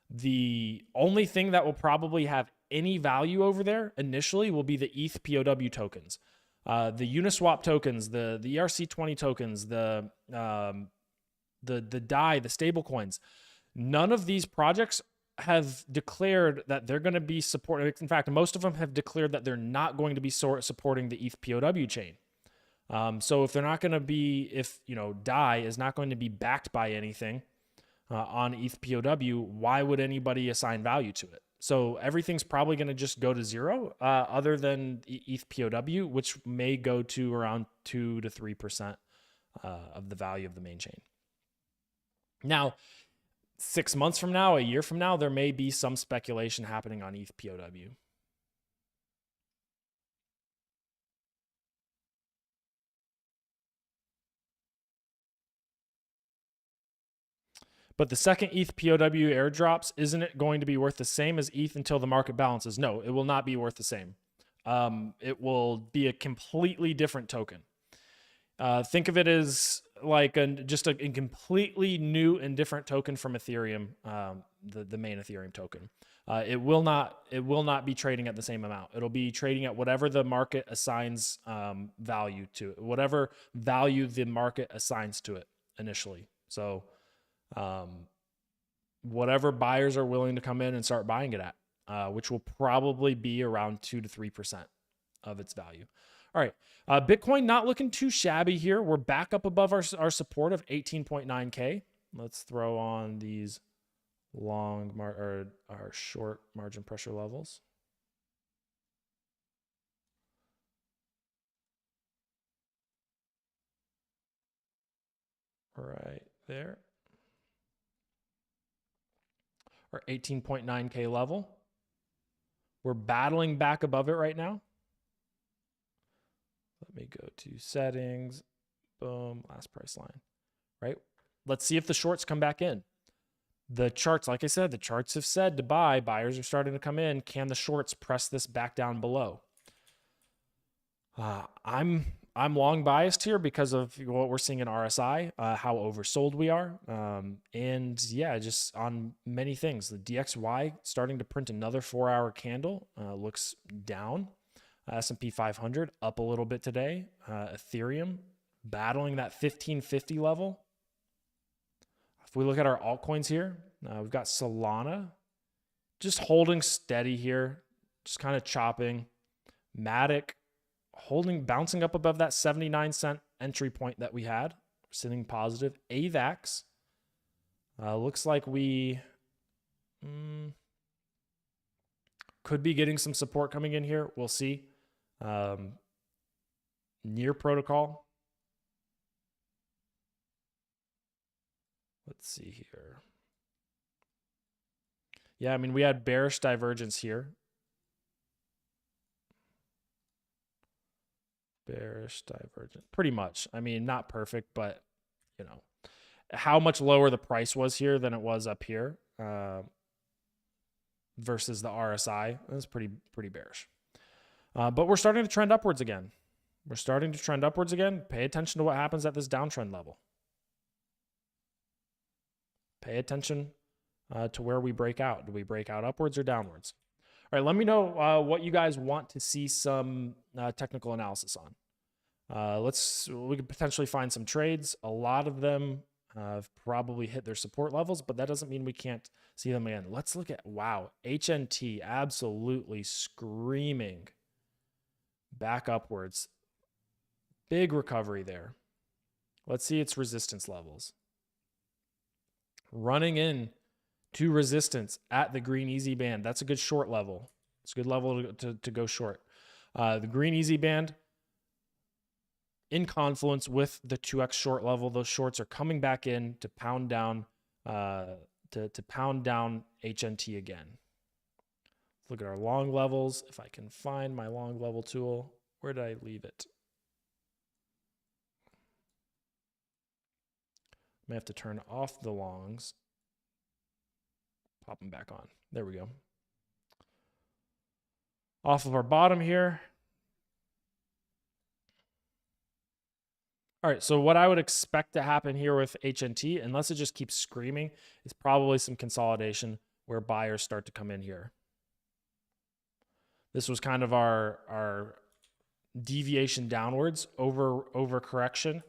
The only thing that will probably have any value over there initially will be the ETH POW tokens. The Uniswap tokens, the ERC20 tokens, the DAI, the stable coins. None of these projects have declared that they're going to be supporting. In fact, most of them have declared that they're not going to be supporting the ETH POW chain. So if they're not going to be, if DAI is not going to be backed by anything on ETH POW, why would anybody assign value to it? So everything's probably going to just go to zero, other than ETH POW, which may go to around 2 to 3% of the value of the main chain. Now, 6 months from now, a year from now, there may be some speculation happening on ETH POW. But the second ETH POW airdrops, isn't it going to be worth the same as ETH until the market balances? No, it will not be worth the same. It will be a completely different token. Think of it as like just a completely new and different token from Ethereum, the main Ethereum token. It will not be trading at the same amount. It'll be trading at whatever the market assigns value to it, whatever value the market assigns to it initially. So whatever buyers are willing to come in and start buying it at, which will probably be around 2 to 3% of its value. All right, Bitcoin not looking too shabby here. We're back up above our support of 18.9K. Let's throw on these our short margin pressure levels. Right there. Our 18.9K level. We're battling back above it right now. Let me go to settings. Boom, last price line. Right? Let's see if the shorts come back in. The charts, like I said, the charts have said to buy. Buyers are starting to come in. Can the shorts press this back down below? I'm long biased here because of what we're seeing in RSI, how oversold we are. And yeah, just on many things. The DXY starting to print another 4-hour candle, looks down. S&P 500 up a little bit today. Ethereum battling that 1550 level. If we look at our altcoins here, we've got Solana just holding steady here, just kind of chopping. Matic bouncing up above that 79-cent entry point that we had, sitting positive. AVAX looks like we could be getting some support coming in here. We'll see. Near protocol. Let's see here. Yeah, I mean, we had bearish divergence here. Bearish divergence, pretty much. I mean, not perfect, but how much lower the price was here than it was up here versus the RSI. That's pretty bearish. But we're starting to trend upwards again. Pay attention to what happens at this downtrend level. Pay attention to where we break out. Do we break out upwards or downwards? All right, let me know what you guys want to see some technical analysis on. We could potentially find some trades. A lot of them have probably hit their support levels, but that doesn't mean we can't see them again. Let's look at, wow, HNT absolutely screaming back upwards. Big recovery there. Let's see its resistance levels. Running in to resistance at the green easy band. That's a good short level. It's a good level to go short. The green easy band in confluence with the 2x short level. Those shorts are coming back in to pound down HNT again. Look at our long levels. If I can find my long level tool, where did I leave it? May have to turn off the longs. Pop them back on. There we go. Off of our bottom here. All right, so what I would expect to happen here with HNT, unless it just keeps screaming, is probably some consolidation where buyers start to come in here. This was kind of our deviation downwards over correction.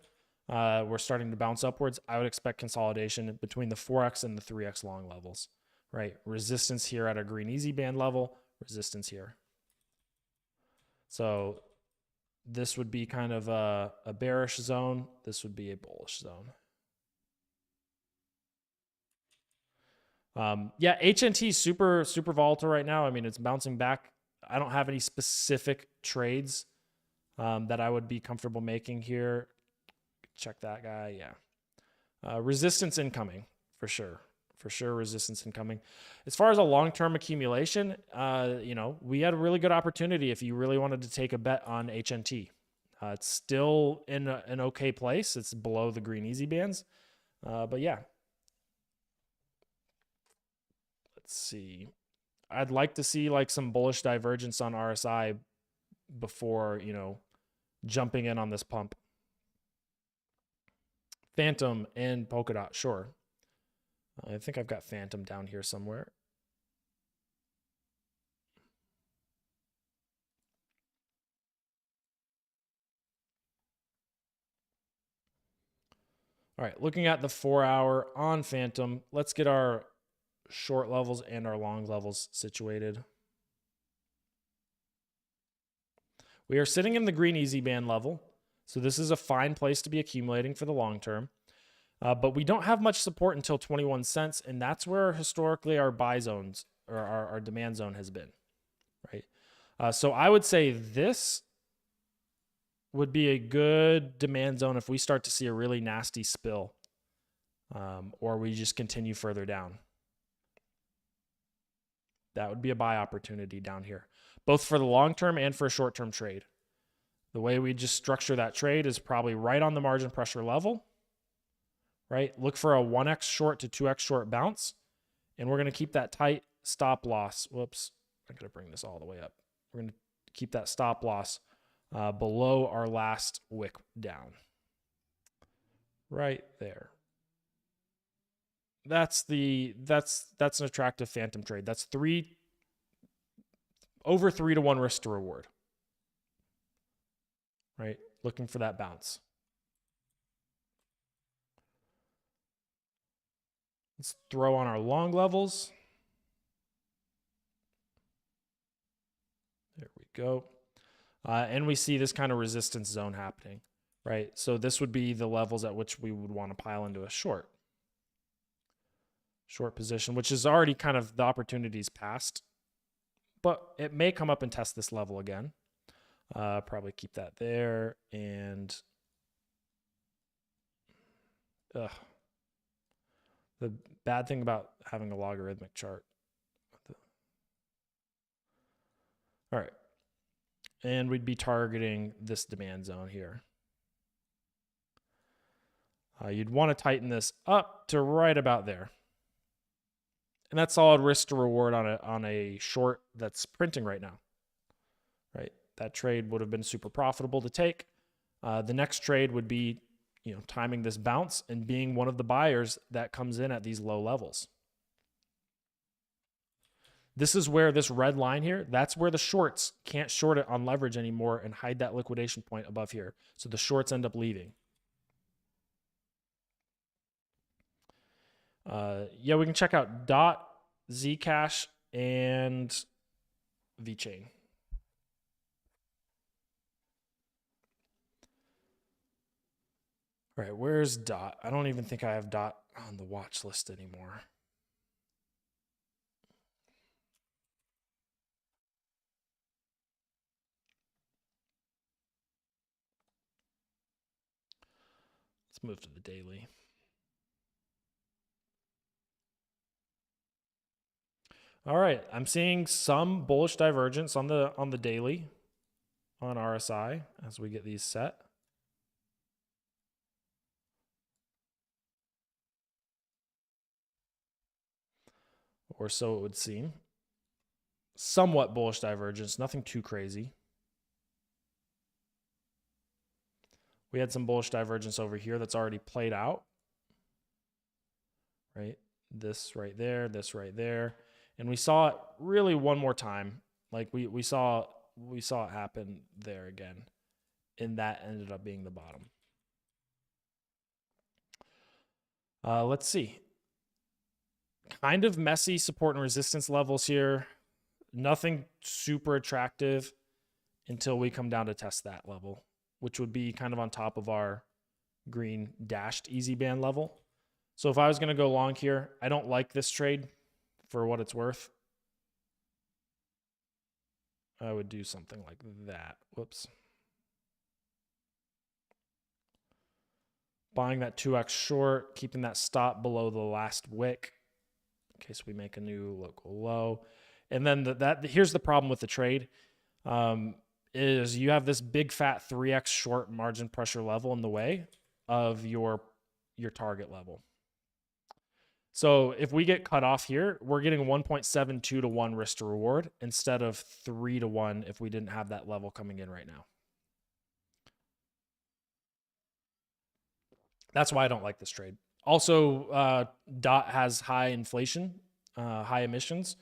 We're starting to bounce upwards. I would expect consolidation between the 4x and the 3x long levels, right? Resistance here at a green easy band level, resistance here. So this would be kind of a bearish zone. This would be a bullish zone. Yeah, HNT is super volatile right now. I mean, it's bouncing back. I don't have any specific trades that I would be comfortable making here. Check that guy. Yeah. Resistance incoming for sure. For sure, resistance incoming. As far as a long-term accumulation, you know, we had a really good opportunity if you really wanted to take a bet on HNT. It's still in an okay place. It's below the green easy bands. But yeah. Let's see. I'd like to see like some bullish divergence on RSI before, you know, jumping in on this pump. Phantom and Polkadot, sure. I think I've got Phantom down here somewhere. All right, looking at the 4 hour on Phantom, let's get our short levels and our long levels situated. We are sitting in the green easy band level. So this is a fine place to be accumulating for the long term. But we don't have much support until 21 cents. And that's where historically our buy zones or our demand zone has been, right? So I would say this would be a good demand zone if we start to see a really nasty spill or we just continue further down. That would be a buy opportunity down here, both for the long term and for a short term trade. The way we just structure that trade is probably right on the margin pressure level, right? Look for a 1x short to 2x short bounce, and we're going to keep that tight stop loss. Whoops, I'm going to bring this all the way up. We're going to keep that stop loss below our last wick down. Right there. That's an attractive phantom trade. That's over 3 to 1 risk to reward. Right? Looking for that bounce. Let's throw on our long levels. There we go. And we see this kind of resistance zone happening, right? So this would be the levels at which we would want to pile into a short position, which is already kind of the opportunities past, but it may come up and test this level again. Probably keep that there. And the bad thing about having a logarithmic chart. All right. And we'd be targeting this demand zone here. You'd want to tighten this up to right about there. And that's solid risk to reward on a short that's printing right now. Right? That trade would have been super profitable to take. The next trade would be, you know, timing this bounce and being one of the buyers that comes in at these low levels. This is where this red line here, that's where the shorts can't short it on leverage anymore and hide that liquidation point above here. So the shorts end up leaving. Yeah, we can check out DOT, Zcash, and VeChain. All right, where's DOT? I don't even think I have DOT on the watch list anymore. Let's move to the daily. All right, I'm seeing some bullish divergence on the daily on RSI as we get these set. or so it would seem. Somewhat bullish divergence, nothing too crazy. We had some bullish divergence over here that's already played out, right? This right there, this right there. And we saw it really one more time. Like we saw it happen there again. And that ended up being the bottom. Let's see. Kind of messy support and resistance levels here. Nothing super attractive until we come down to test that level, which would be kind of on top of our green dashed easy band level. So if I was going to go long here, I don't like this trade for what it's worth. I would do something like that. Whoops. Buying that 2x short, keeping that stop below the last wick in case we make a new local low. And then here's the problem with the trade. Is you have this big fat 3x short margin pressure level in the way of your target level. So if we get cut off here, we're getting 1.72 to 1 risk to reward instead of 3 to 1 if we didn't have that level coming in right now. That's why I don't like this trade. Also, DOT has high inflation, high emissions,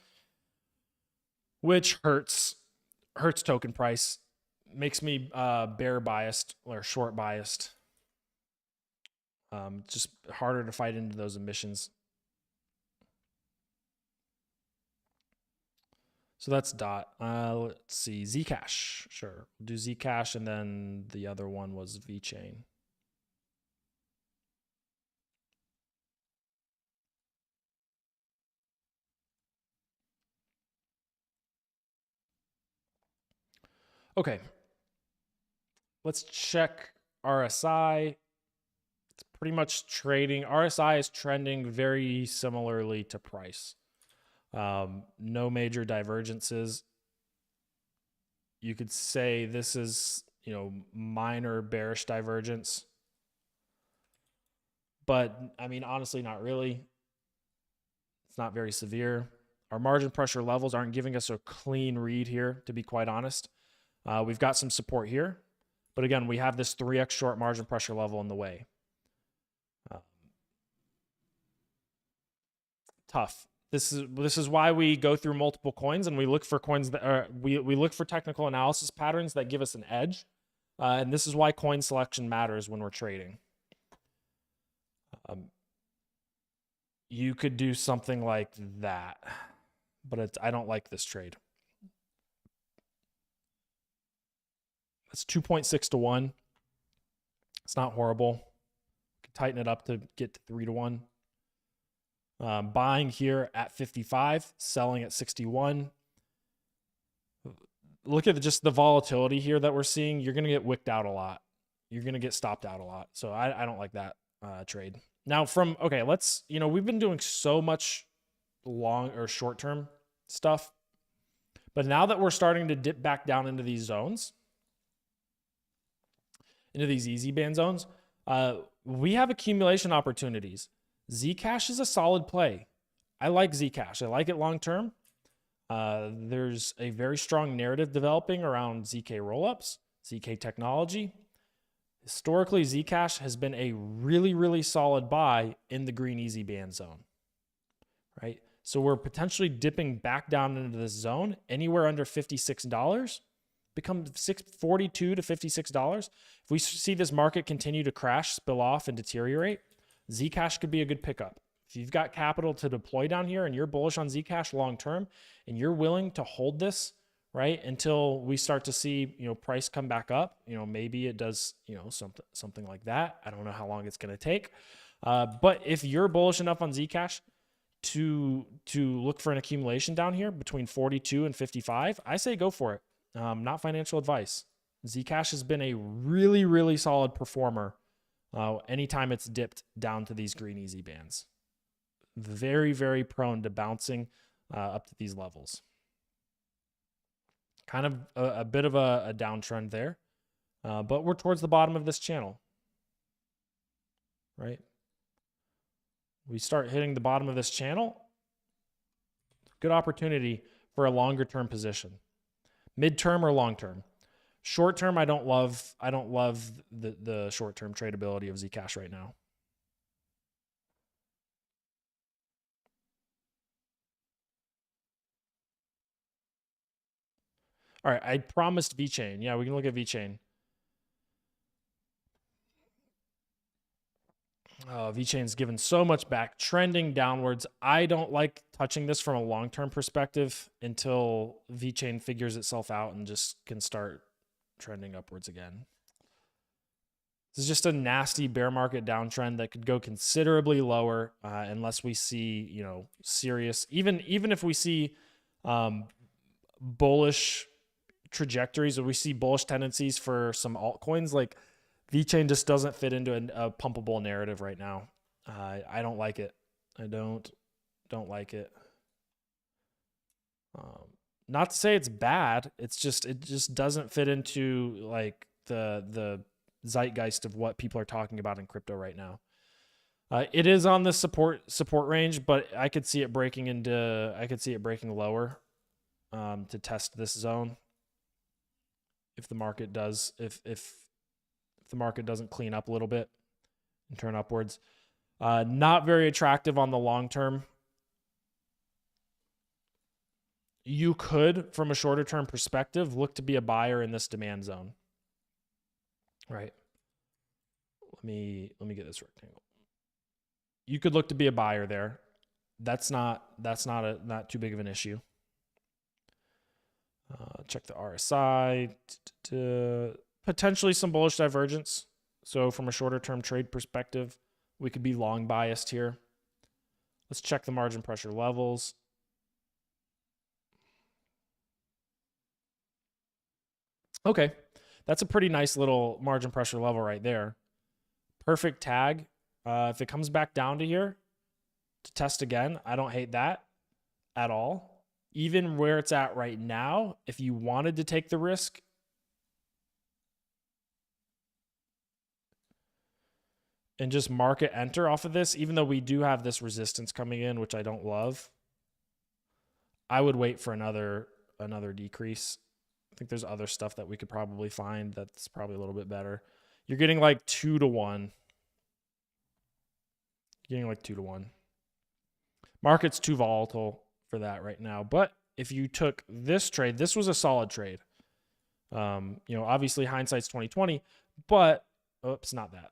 which hurts token price, makes me bear biased or short biased. Just harder to fight into those emissions. So that's DOT. Let's see, Zcash. Sure, we'll do Zcash, and then the other one was VeChain. Okay, let's check RSI. It's pretty much trading. RSI is trending very similarly to price. No major divergences. You could say this is, minor bearish divergence. But, I mean, honestly, not really. It's not very severe. Our margin pressure levels aren't giving us a clean read here, to be quite honest. We've got some support here. But again, we have this 3x short margin pressure level in the way. Tough. This is why we go through multiple coins and we look for coins that are we look for technical analysis patterns that give us an edge. And this is why coin selection matters when we're trading. You could do something like that, but I don't like this trade. That's 2.6 to 1. It's not horrible. You can tighten it up to get to 3 to 1. Buying here at 55, selling at 61. Look at just the volatility here that we're seeing. You're going to get wicked out a lot. You're going to get stopped out a lot. So I don't like that trade. Now let's, we've been doing so much long or short-term stuff. But now that we're starting to dip back down into these zones, into these easy band zones, we have accumulation opportunities. Zcash is a solid play. I like Zcash. I like it long term. There's a very strong narrative developing around ZK rollups, ZK technology. Historically, Zcash has been a really, really solid buy in the green easy band zone, right? So we're potentially dipping back down into this zone anywhere under $56. Become $42 to $56. If we see this market continue to crash, spill off, and deteriorate, Zcash could be a good pickup. If you've got capital to deploy down here and you're bullish on Zcash long term, and you're willing to hold this, right, until we start to see, price come back up, maybe it does, something like that. I don't know how long it's going to take. But if you're bullish enough on Zcash to look for an accumulation down here between 42 and 55, I say go for it. Not financial advice. Zcash has been a really, really solid performer anytime it's dipped down to these green easy bands. Very, very prone to bouncing up to these levels. Kind of a bit of a downtrend there, but we're towards the bottom of this channel, right? We start hitting the bottom of this channel. Good opportunity for a longer term position. Mid-term or long-term. Short-term, I don't love the short-term tradability of Zcash right now. All right, I promised VeChain. Yeah, we can look at VeChain. VeChain's given so much back, trending downwards. I don't like touching this from a long-term perspective until VeChain figures itself out and just can start trending upwards again. This is just a nasty bear market downtrend that could go considerably lower unless we see, you know, serious, even if we see bullish trajectories or we see bullish tendencies for some altcoins, like VeChain just doesn't fit into a pumpable narrative right now. I don't like it. I don't like it. Not to say it's bad. It just doesn't fit into like the zeitgeist of what people are talking about in crypto right now. It is on the support range, but I could see it breaking lower to test this zone if the market does if the market doesn't clean up a little bit and turn upwards. Not very attractive on the long term. You could, from a shorter term perspective, look to be a buyer in this demand zone. Right. Let me get this rectangle. You could look to be a buyer there. That's not too big of an issue. Check the RSI. Potentially some bullish divergence. So from a shorter term trade perspective, we could be long biased here. Let's check the margin pressure levels. Okay, that's a pretty nice little margin pressure level right there. Perfect tag. If it comes back down to here to test again, I don't hate that at all. Even where it's at right now, if you wanted to take the risk, and just market enter off of this, even though we do have this resistance coming in, which I don't love, I would wait for another decrease. I think there's other stuff that we could probably find that's probably a little bit better. You're getting like 2 to 1. You're getting like 2 to 1. Market's too volatile for that right now. But if you took this trade, this was a solid trade. You know, obviously hindsight's 2020, but oops, not that.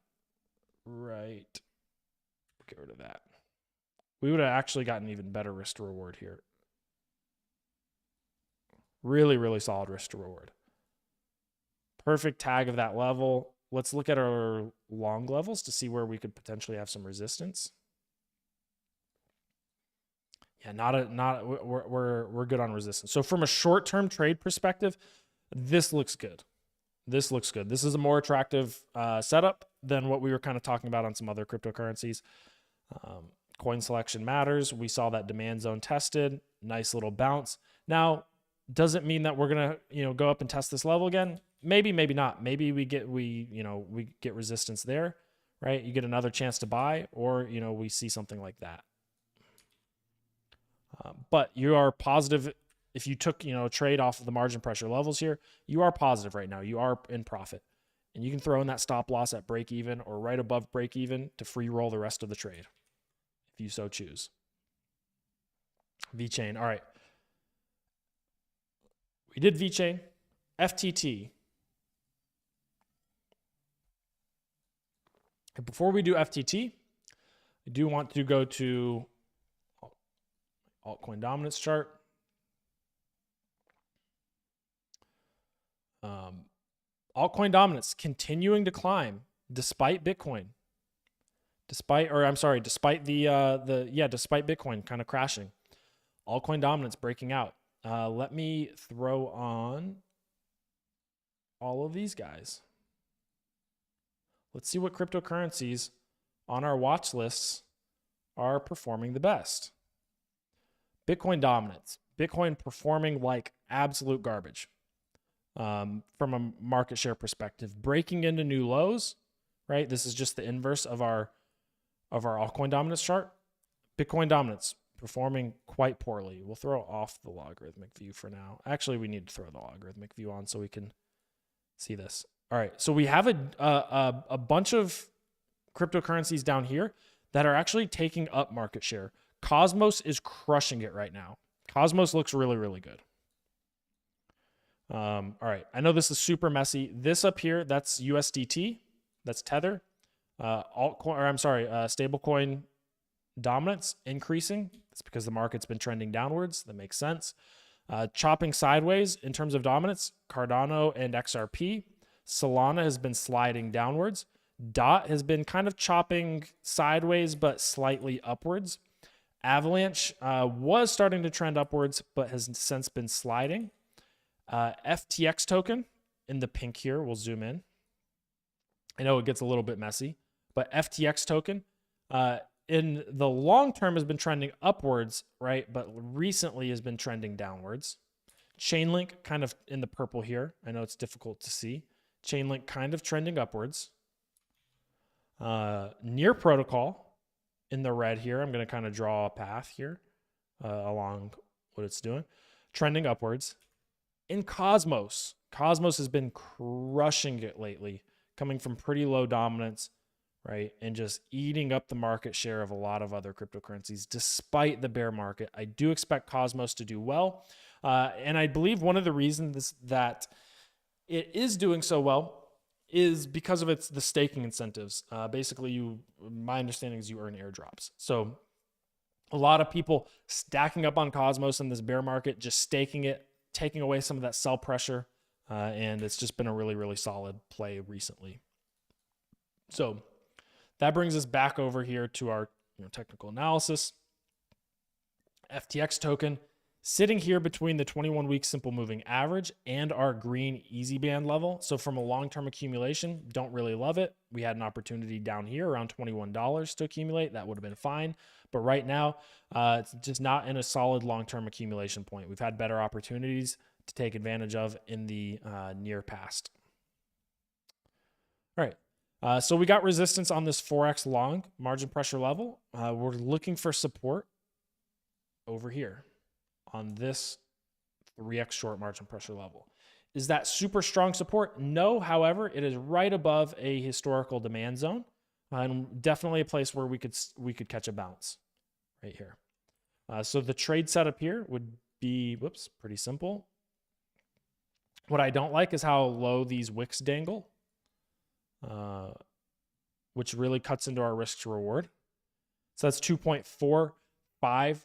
Right. Get rid of that. We would have actually gotten even better risk to reward here. Really, really solid risk to reward. Perfect tag of that level. Let's look at our long levels to see where we could potentially have some resistance. Yeah, we're good on resistance. So from a short-term trade perspective, this looks good. This looks good. This is a more attractive setup than what we were kind of talking about on some other cryptocurrencies. Coin selection matters. We saw that demand zone tested. Nice little bounce. Now, does it mean that we're gonna go up and test this level again? Maybe, maybe not. Maybe we get resistance there, right? You get another chance to buy, or we see something like that. But you are positive. If you took, a trade off of the margin pressure levels here, you are positive right now. You are in profit. And you can throw in that stop loss at break even or right above break even to free roll the rest of the trade if you so choose. VeChain. All right. We did VeChain. FTT. And before we do FTT, I do want to go to altcoin dominance chart. Altcoin dominance continuing to climb despite Bitcoin. Despite Bitcoin kind of crashing. Altcoin dominance breaking out. Let me throw on all of these guys. Let's see what cryptocurrencies on our watch lists are performing the best. Bitcoin dominance. Bitcoin performing like absolute garbage. From a market share perspective, breaking into new lows, right? This is just the inverse of our altcoin dominance chart. Bitcoin dominance performing quite poorly. We'll throw off the logarithmic view for now. Actually, we need to throw the logarithmic view on so we can see this. All right, so we have a bunch of cryptocurrencies down here that are actually taking up market share. Cosmos is crushing it right now. Cosmos looks really, really good. All right, I know this is super messy. This up here, that's USDT, that's Tether. Stablecoin dominance increasing. It's because the market's been trending downwards. That makes sense. Chopping sideways in terms of dominance, Cardano and XRP. Solana has been sliding downwards. DOT has been kind of chopping sideways, but slightly upwards. Avalanche was starting to trend upwards, but has since been sliding. FTX token in the pink here, we'll zoom in. I know it gets a little bit messy, but FTX token in the long term has been trending upwards, right? But recently has been trending downwards. Chainlink kind of in the purple here. I know it's difficult to see. Chainlink kind of trending upwards. Near protocol in the red here. I'm going to kind of draw a path here along what it's doing. Trending upwards. In Cosmos, Cosmos has been crushing it lately, coming from pretty low dominance, right? And just eating up the market share of a lot of other cryptocurrencies, despite the bear market. I do expect Cosmos to do well. And I believe one of the reasons that it is doing so well is because of the staking incentives. Basically, my understanding is you earn airdrops. So a lot of people stacking up on Cosmos in this bear market, just staking it, taking away some of that sell pressure. And it's just been a really, really solid play recently. So that brings us back over here to our technical analysis. FTX token sitting here between the 21-week simple moving average and our green easy band level. So from a long-term accumulation, don't really love it. We had an opportunity down here around $21 to accumulate. That would have been fine. But right now, it's just not in a solid long-term accumulation point. We've had better opportunities to take advantage of in the near past. All right. So we got resistance on this 4x long margin pressure level. We're looking for support over here on this 3x short margin pressure level. Is that super strong support? No, however, it is right above a historical demand zone and definitely a place where we could catch a bounce right here. So the trade setup here would be, pretty simple. What I don't like is how low these wicks dangle, which really cuts into our risk to reward. So that's 2.45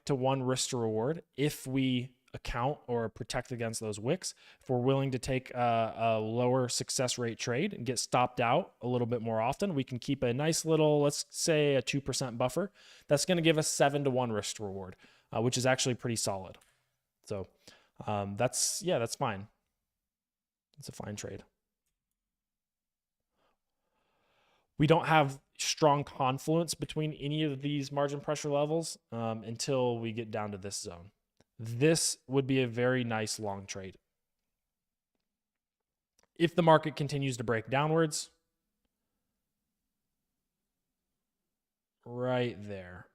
to 1 risk to reward if we account or protect against those wicks. If we're willing to take a lower success rate trade and get stopped out a little bit more often, we can keep a nice little, let's say a 2% buffer. That's going to give us 7 to 1 risk to reward, which is actually pretty solid. So that's fine. It's a fine trade. We don't have strong confluence between any of these margin pressure levels until we get down to this zone. This would be a very nice long trade. If the market continues to break downwards, right there,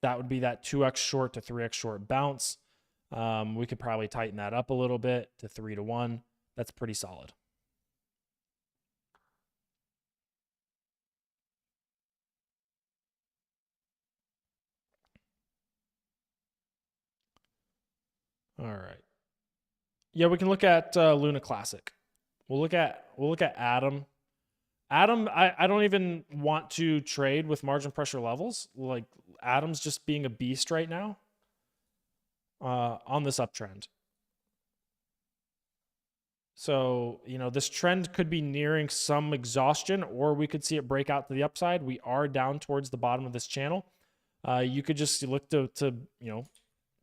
that would be that 2x short to 3x short bounce. We could probably tighten that up a little bit to 3 to 1. That's pretty solid. All right. Yeah, we can look at Luna Classic. We'll look at Atom. Atom, I don't even want to trade with margin pressure levels. Like Atom's just being a beast right now on this uptrend. So, this trend could be nearing some exhaustion, or we could see it break out to the upside. We are down towards the bottom of this channel. You could just look to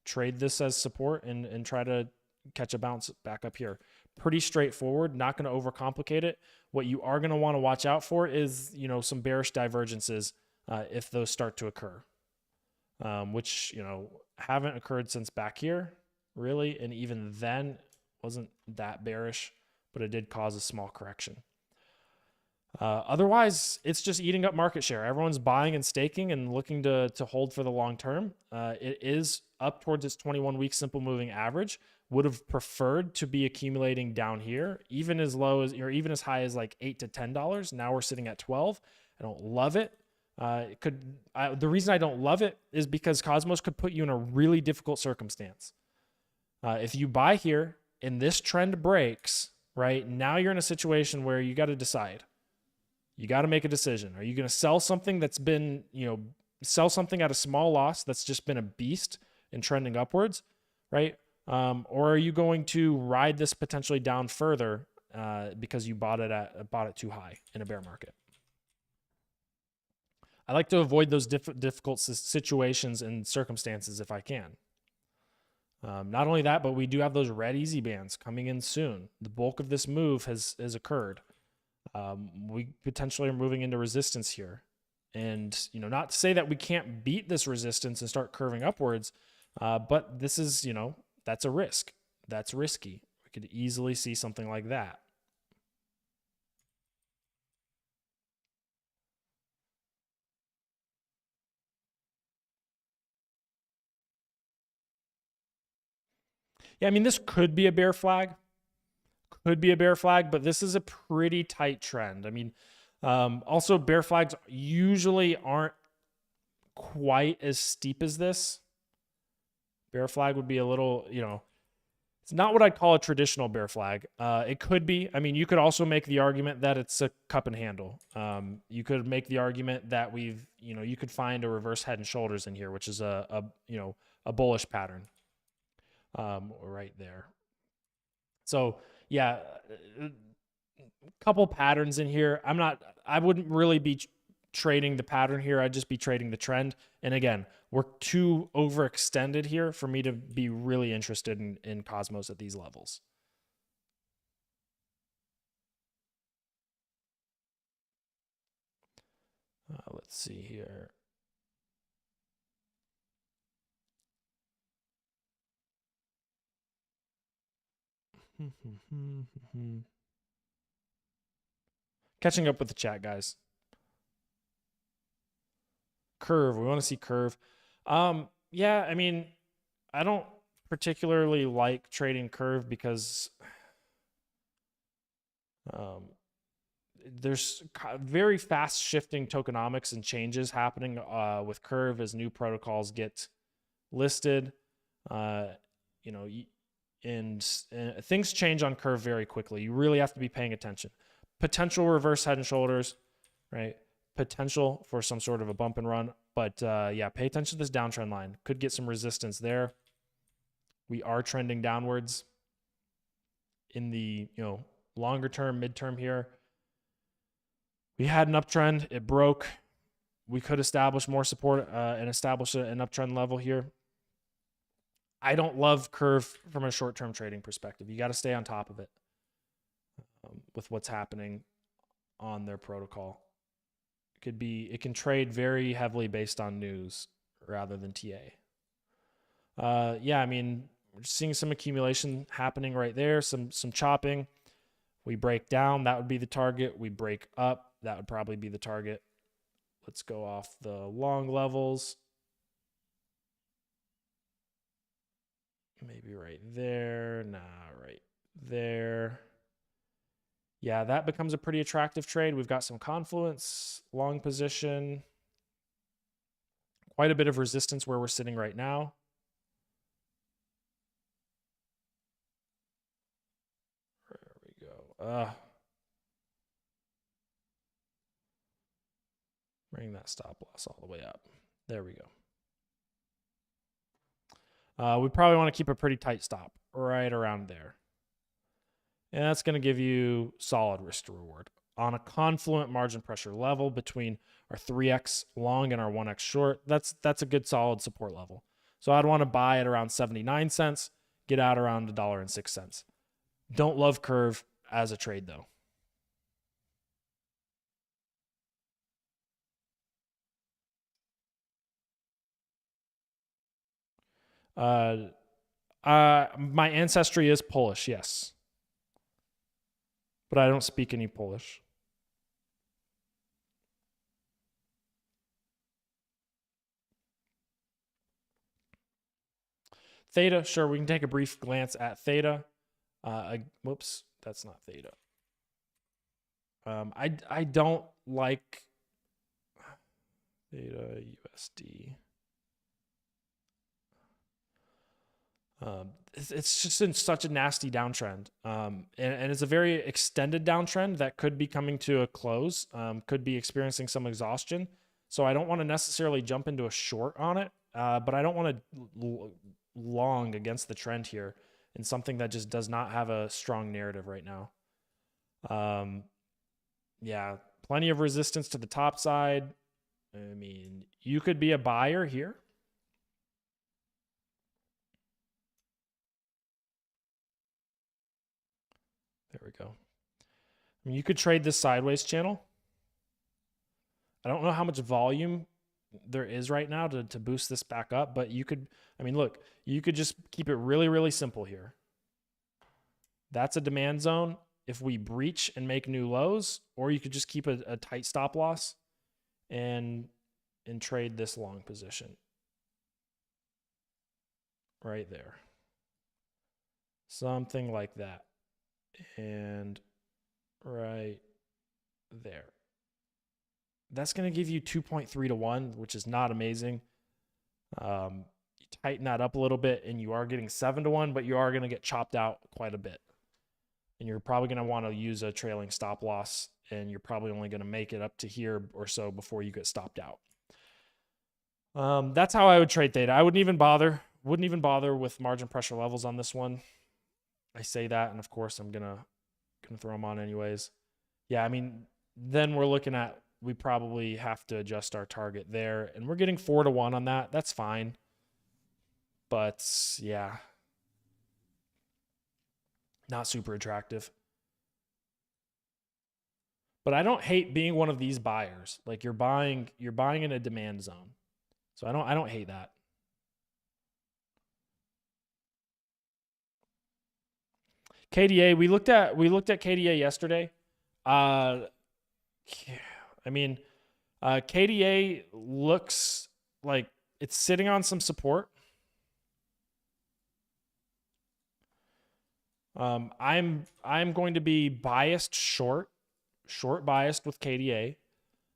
trade this as support and try to catch a bounce back up here. Pretty straightforward, not going to overcomplicate it. What you are going to want to watch out for is, some bearish divergences if those start to occur, which, haven't occurred since back here, really. And even then wasn't that bearish, but it did cause a small correction. Otherwise, it's just eating up market share. Everyone's buying and staking and looking to hold for the long term. It is up towards its 21-week simple moving average. Would have preferred to be accumulating down here, even as low as, or even as high as like $8 to $10. Now we're sitting at 12. I don't love it. The reason I don't love it is because Cosmos could put you in a really difficult circumstance. If you buy here and this trend breaks, right, now you're in a situation where you got to decide. You got to make a decision. Are you going to sell something that's been, sell something at a small loss that's just been a beast and trending upwards, right? Or are you going to ride this potentially down further because you bought it too high in a bear market? I like to avoid those difficult situations and circumstances if I can. Not only that, but we do have those red easy bands coming in soon. The bulk of this move has occurred. We potentially are moving into resistance here. And, not to say that we can't beat this resistance and start curving upwards, but this is, that's a risk. That's risky. We could easily see something like that. Yeah, I mean, this could be a bear flag. But this is a pretty tight trend. I mean, also bear flags usually aren't quite as steep as this. Bear flag would be a little, it's not what I'd call a traditional bear flag. It could be. I mean, you could also make the argument that it's a cup and handle. You could make the argument that you could find a reverse head and shoulders in here, which is a bullish pattern right there. So yeah, a couple patterns in here. I wouldn't really be trading the pattern here. I'd just be trading the trend. And again, we're too overextended here for me to be really interested in Cosmos at these levels. Let's see here. Catching up with the chat, guys. Curve. We want to see curve. Yeah, I mean, I don't particularly like trading curve because there's very fast shifting tokenomics and changes happening with curve as new protocols get listed. And things change on curve very quickly. You really have to be paying attention. Potential reverse head and shoulders, right? Potential for some sort of a bump and run. But yeah, pay attention to this downtrend line. Could get some resistance there. We are trending downwards in the longer term, midterm here. We had an uptrend. It broke. We could establish more support and establish an uptrend level here. I don't love curve from a short-term trading perspective. You got to stay on top of it with what's happening on their protocol. It can trade very heavily based on news rather than TA. Yeah, I mean, we're seeing some accumulation happening right there, some chopping. We break down, that would be the target. We break up, that would probably be the target. Let's go off the long levels. Maybe right there. Nah, right there. Yeah, that becomes a pretty attractive trade. We've got some confluence, long position, quite a bit of resistance where we're sitting right now. There we go. Bring that stop loss all the way up. There we go. We probably want to keep a pretty tight stop right around there. And that's going to give you solid risk to reward on a confluent margin pressure level between our 3x long and our 1x short. That's a good solid support level. So I'd want to buy at around 79 cents, get out around $1.06. Don't love curve as a trade though. My ancestry is Polish, yes. But I don't speak any Polish. Theta, sure, we can take a brief glance at Theta. Whoops, that's not Theta. I don't like Theta USD. It's just in such a nasty downtrend. And it's a very extended downtrend that could be coming to a close, could be experiencing some exhaustion. So I don't want to necessarily jump into a short on it, but I don't want to long against the trend here in something that just does not have a strong narrative right now. Yeah, plenty of resistance to the top side. I mean, you could be a buyer here. There we go. I mean, you could trade this sideways channel. I don't know how much volume there is right now to boost this back up, but you could, I mean, look, you could just keep it really, really simple here. That's a demand zone if we breach and make new lows, or you could just keep a tight stop loss and trade this long position right there. Something like that. And right there. That's going to give you 2.3 to 1, which is not amazing. You tighten that up a little bit and you are getting 7 to 1, but you are going to get chopped out quite a bit. And you're probably going to want to use a trailing stop loss, and you're probably only going to make it up to here or so before you get stopped out. That's how I would trade Theta. I wouldn't even bother with margin pressure levels on this one. I say that, and of course I'm gonna throw them on anyways. Yeah, I mean, then we're looking at, we probably have to adjust our target there, and we're getting 4 to 1 on that. That's fine. But yeah, not super attractive. But I don't hate being one of these buyers. Like you're buying in a demand zone. So I don't hate that. KDA, we looked at KDA yesterday. I mean, KDA looks like it's sitting on some support. I'm going to be biased short biased with KDA,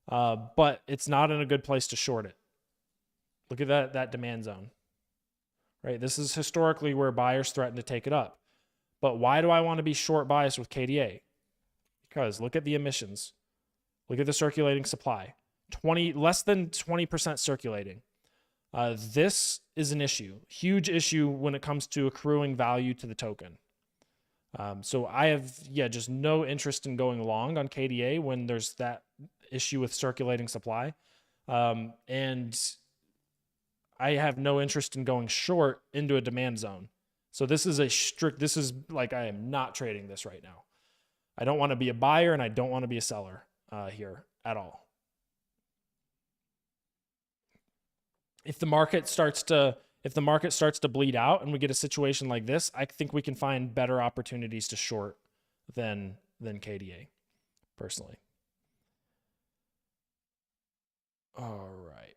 but it's not in a good place to short it. Look at that demand zone, right? This is historically where buyers threaten to take it up. But why do I want to be short biased with KDA? Because look at the emissions. Look at the circulating supply. Less than 20% circulating. This is an issue, huge issue when it comes to accruing value to the token. So I have, just no interest in going long on KDA when there's that issue with circulating supply. And I have no interest in going short into a demand zone. So this is I am not trading this right now. I don't want to be a buyer and I don't want to be a seller here at all. If the market starts to bleed out and we get a situation like this, I think we can find better opportunities to short than KDA, personally. All right.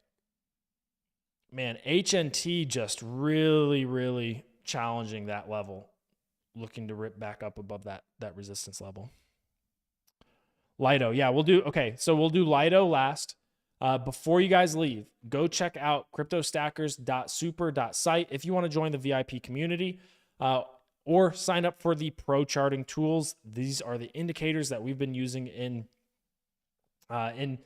Man, HNT just really, really challenging that level, looking to rip back up above that resistance level. Lido, yeah, we'll do Lido last. Before you guys leave, go check out cryptostackers.super.site if you want to join the VIP community, or sign up for the pro charting tools. These are the indicators that we've been using in TradingView.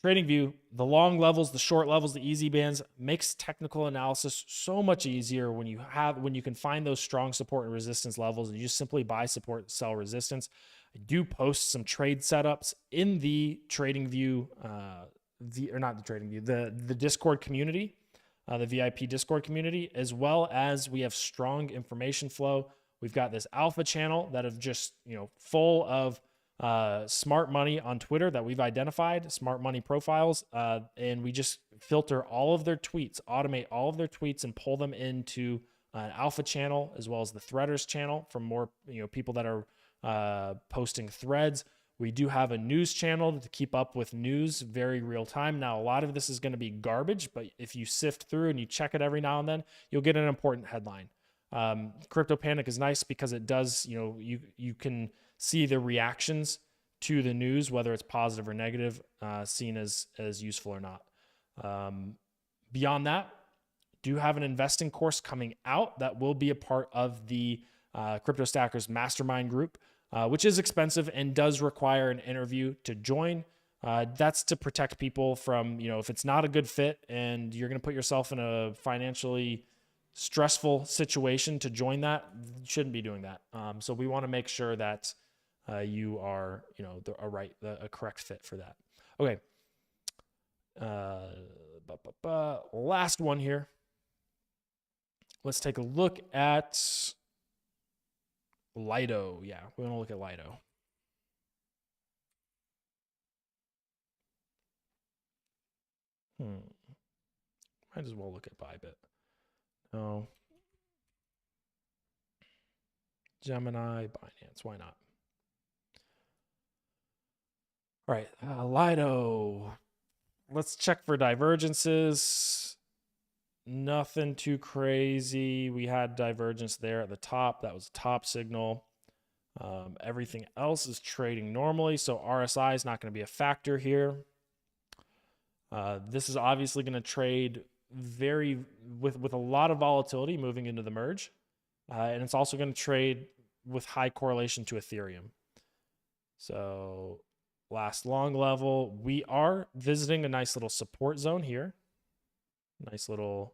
TradingView, the long levels, the short levels, the easy bands makes technical analysis so much easier when you can find those strong support and resistance levels, and you just simply buy support, sell resistance. I do post some trade setups in the TradingView, the Discord community, the VIP Discord community, as well as we have strong information flow. We've got this alpha channel that is just full of smart money on Twitter that we've identified, smart money profiles, and we just filter all of their tweets, automate all of their tweets, and pull them into an alpha channel as well as the threaders channel from more people that are posting threads. We do have a news channel to keep up with news very real time. Now, a lot of this is going to be garbage, but if you sift through and you check it every now and then, you'll get an important headline. Crypto Panic is nice because it does, you can see the reactions to the news, whether it's positive or negative, seen as useful or not. Beyond that, do have an investing course coming out that will be a part of the Crypto Stackers Mastermind group, which is expensive and does require an interview to join. That's to protect people from, if it's not a good fit and you're going to put yourself in a financially stressful situation to join that, you shouldn't be doing that. So we want to make sure that you are, a correct fit for that. Okay. Last one here. Let's take a look at Lido. Yeah, we want to look at Lido. Might as well look at Bybit. No. Gemini, Binance, why not? All right, Lido. Let's check for divergences. Nothing too crazy. We had divergence there at the top. That was a top signal. Everything else is trading normally, so RSI is not going to be a factor here. This is obviously going to trade with a lot of volatility moving into the merge, and it's also going to trade with high correlation to Ethereum. So last long level, we are visiting a nice little support zone here. Nice little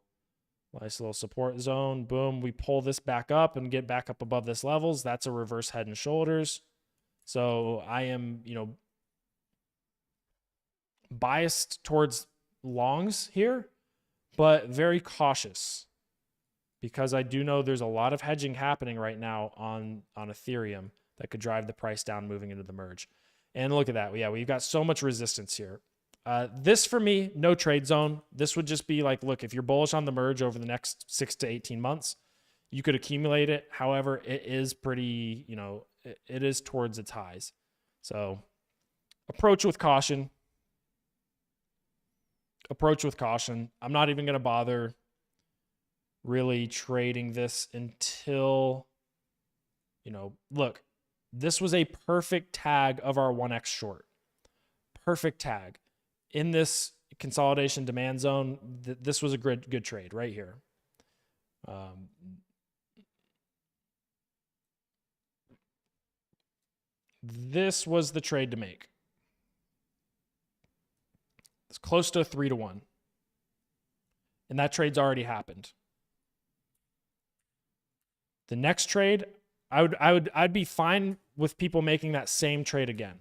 support zone. Boom. We pull this back up and get back up above this levels. That's a reverse head and shoulders. So I am, biased towards longs here, but very cautious because I do know there's a lot of hedging happening right now on Ethereum that could drive the price down moving into the merge. And look at that. Yeah, we've got so much resistance here. This for me, no trade zone. This would just be like, look, if you're bullish on the merge over the next 6 to 18 months, you could accumulate it. However, it is pretty, it is towards its highs. So approach with caution. Approach with caution. I'm not even going to bother really trading this until, look, this was a perfect tag of our 1x short. Perfect tag. In this consolidation demand zone, this was a good trade right here. This was the trade to make. It's close to a 3-to-1. And that trade's already happened. The next trade, I'd be fine with people making that same trade again.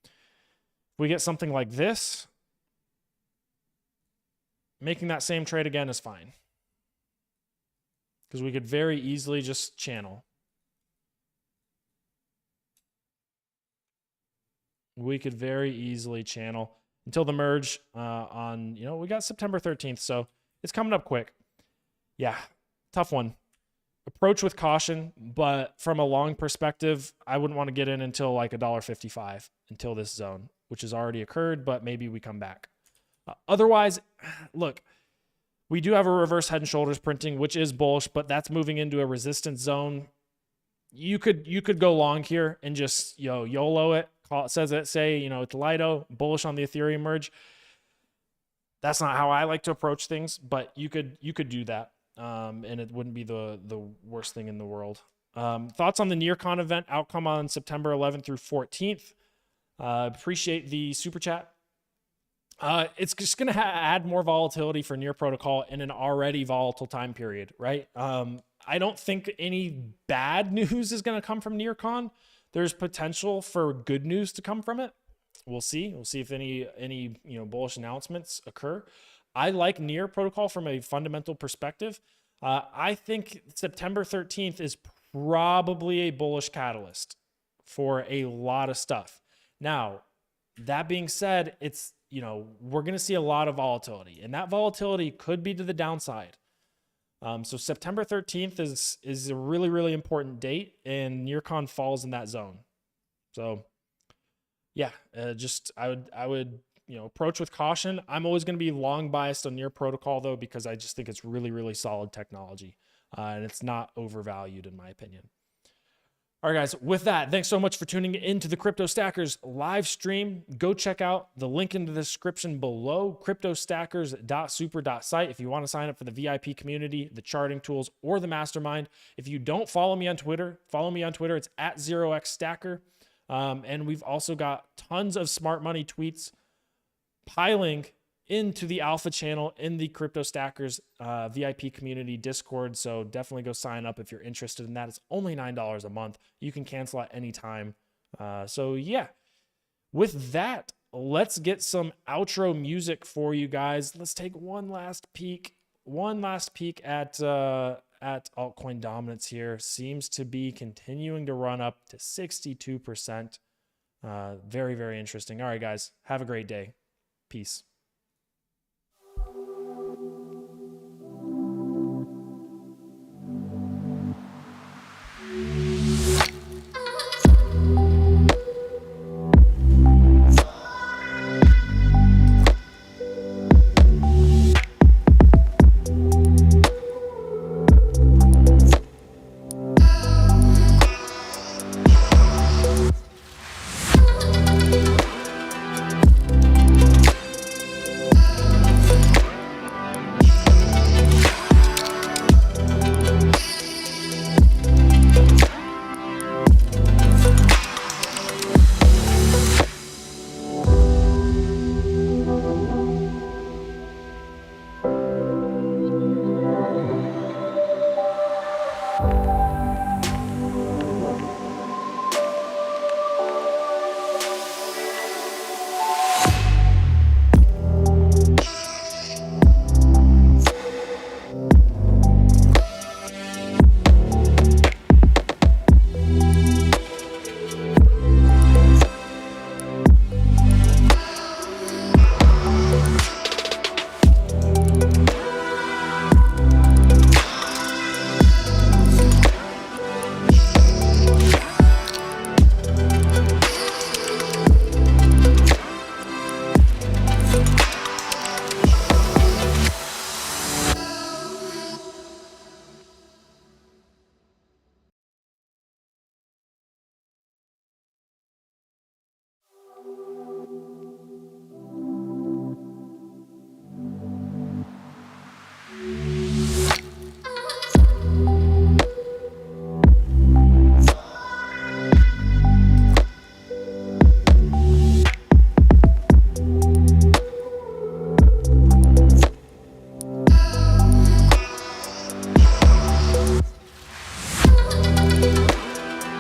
If we get something like this, making that same trade again is fine. Because we could very easily just channel. We could very easily channel until the merge on, we got September 13th, so it's coming up quick. Yeah, tough one. Approach with caution, but from a long perspective, I wouldn't want to get in until like $1.55 until this zone, which has already occurred, but maybe we come back. Otherwise, look, we do have a reverse head and shoulders printing, which is bullish, but that's moving into a resistance zone. You could go long here and just YOLO it. Say it's Lido, bullish on the Ethereum merge. That's not how I like to approach things, but you could do that, and it wouldn't be the worst thing in the world. Thoughts on the NearCon event outcome on September 11th through 14th? Appreciate the super chat. It's just going to add more volatility for Near Protocol in an already volatile time period, right? I don't think any bad news is going to come from NearCon. There's potential for good news to come from it. We'll see. We'll see if any bullish announcements occur. I like Near Protocol from a fundamental perspective. I think September 13th is probably a bullish catalyst for a lot of stuff. Now, that being said, it's we're going to see a lot of volatility, and that volatility could be to the downside. So September 13th is a really, really important date, and NearCon falls in that zone. So yeah, I would, approach with caution. I'm always going to be long biased on your protocol though, because I just think it's really, really solid technology, and it's not overvalued in my opinion. All right, guys, with that, thanks so much for tuning into the Crypto Stackers live stream. Go check out the link in the description below, cryptostackers.super.site, if you want to sign up for the VIP community, the charting tools, or the mastermind. If you don't follow me on Twitter, follow me on Twitter. It's at 0xstacker. And we've also got tons of smart money tweets piling into the alpha channel in the Crypto Stackers VIP community Discord. So definitely go sign up if you're interested in that. It's only $9 a month. You can cancel at any time. So yeah, with that, let's get some outro music for you guys. Let's take one last peek at altcoin dominance here. Seems to be continuing to run up to 62%. Very, very interesting. All right, guys, have a great day. Peace.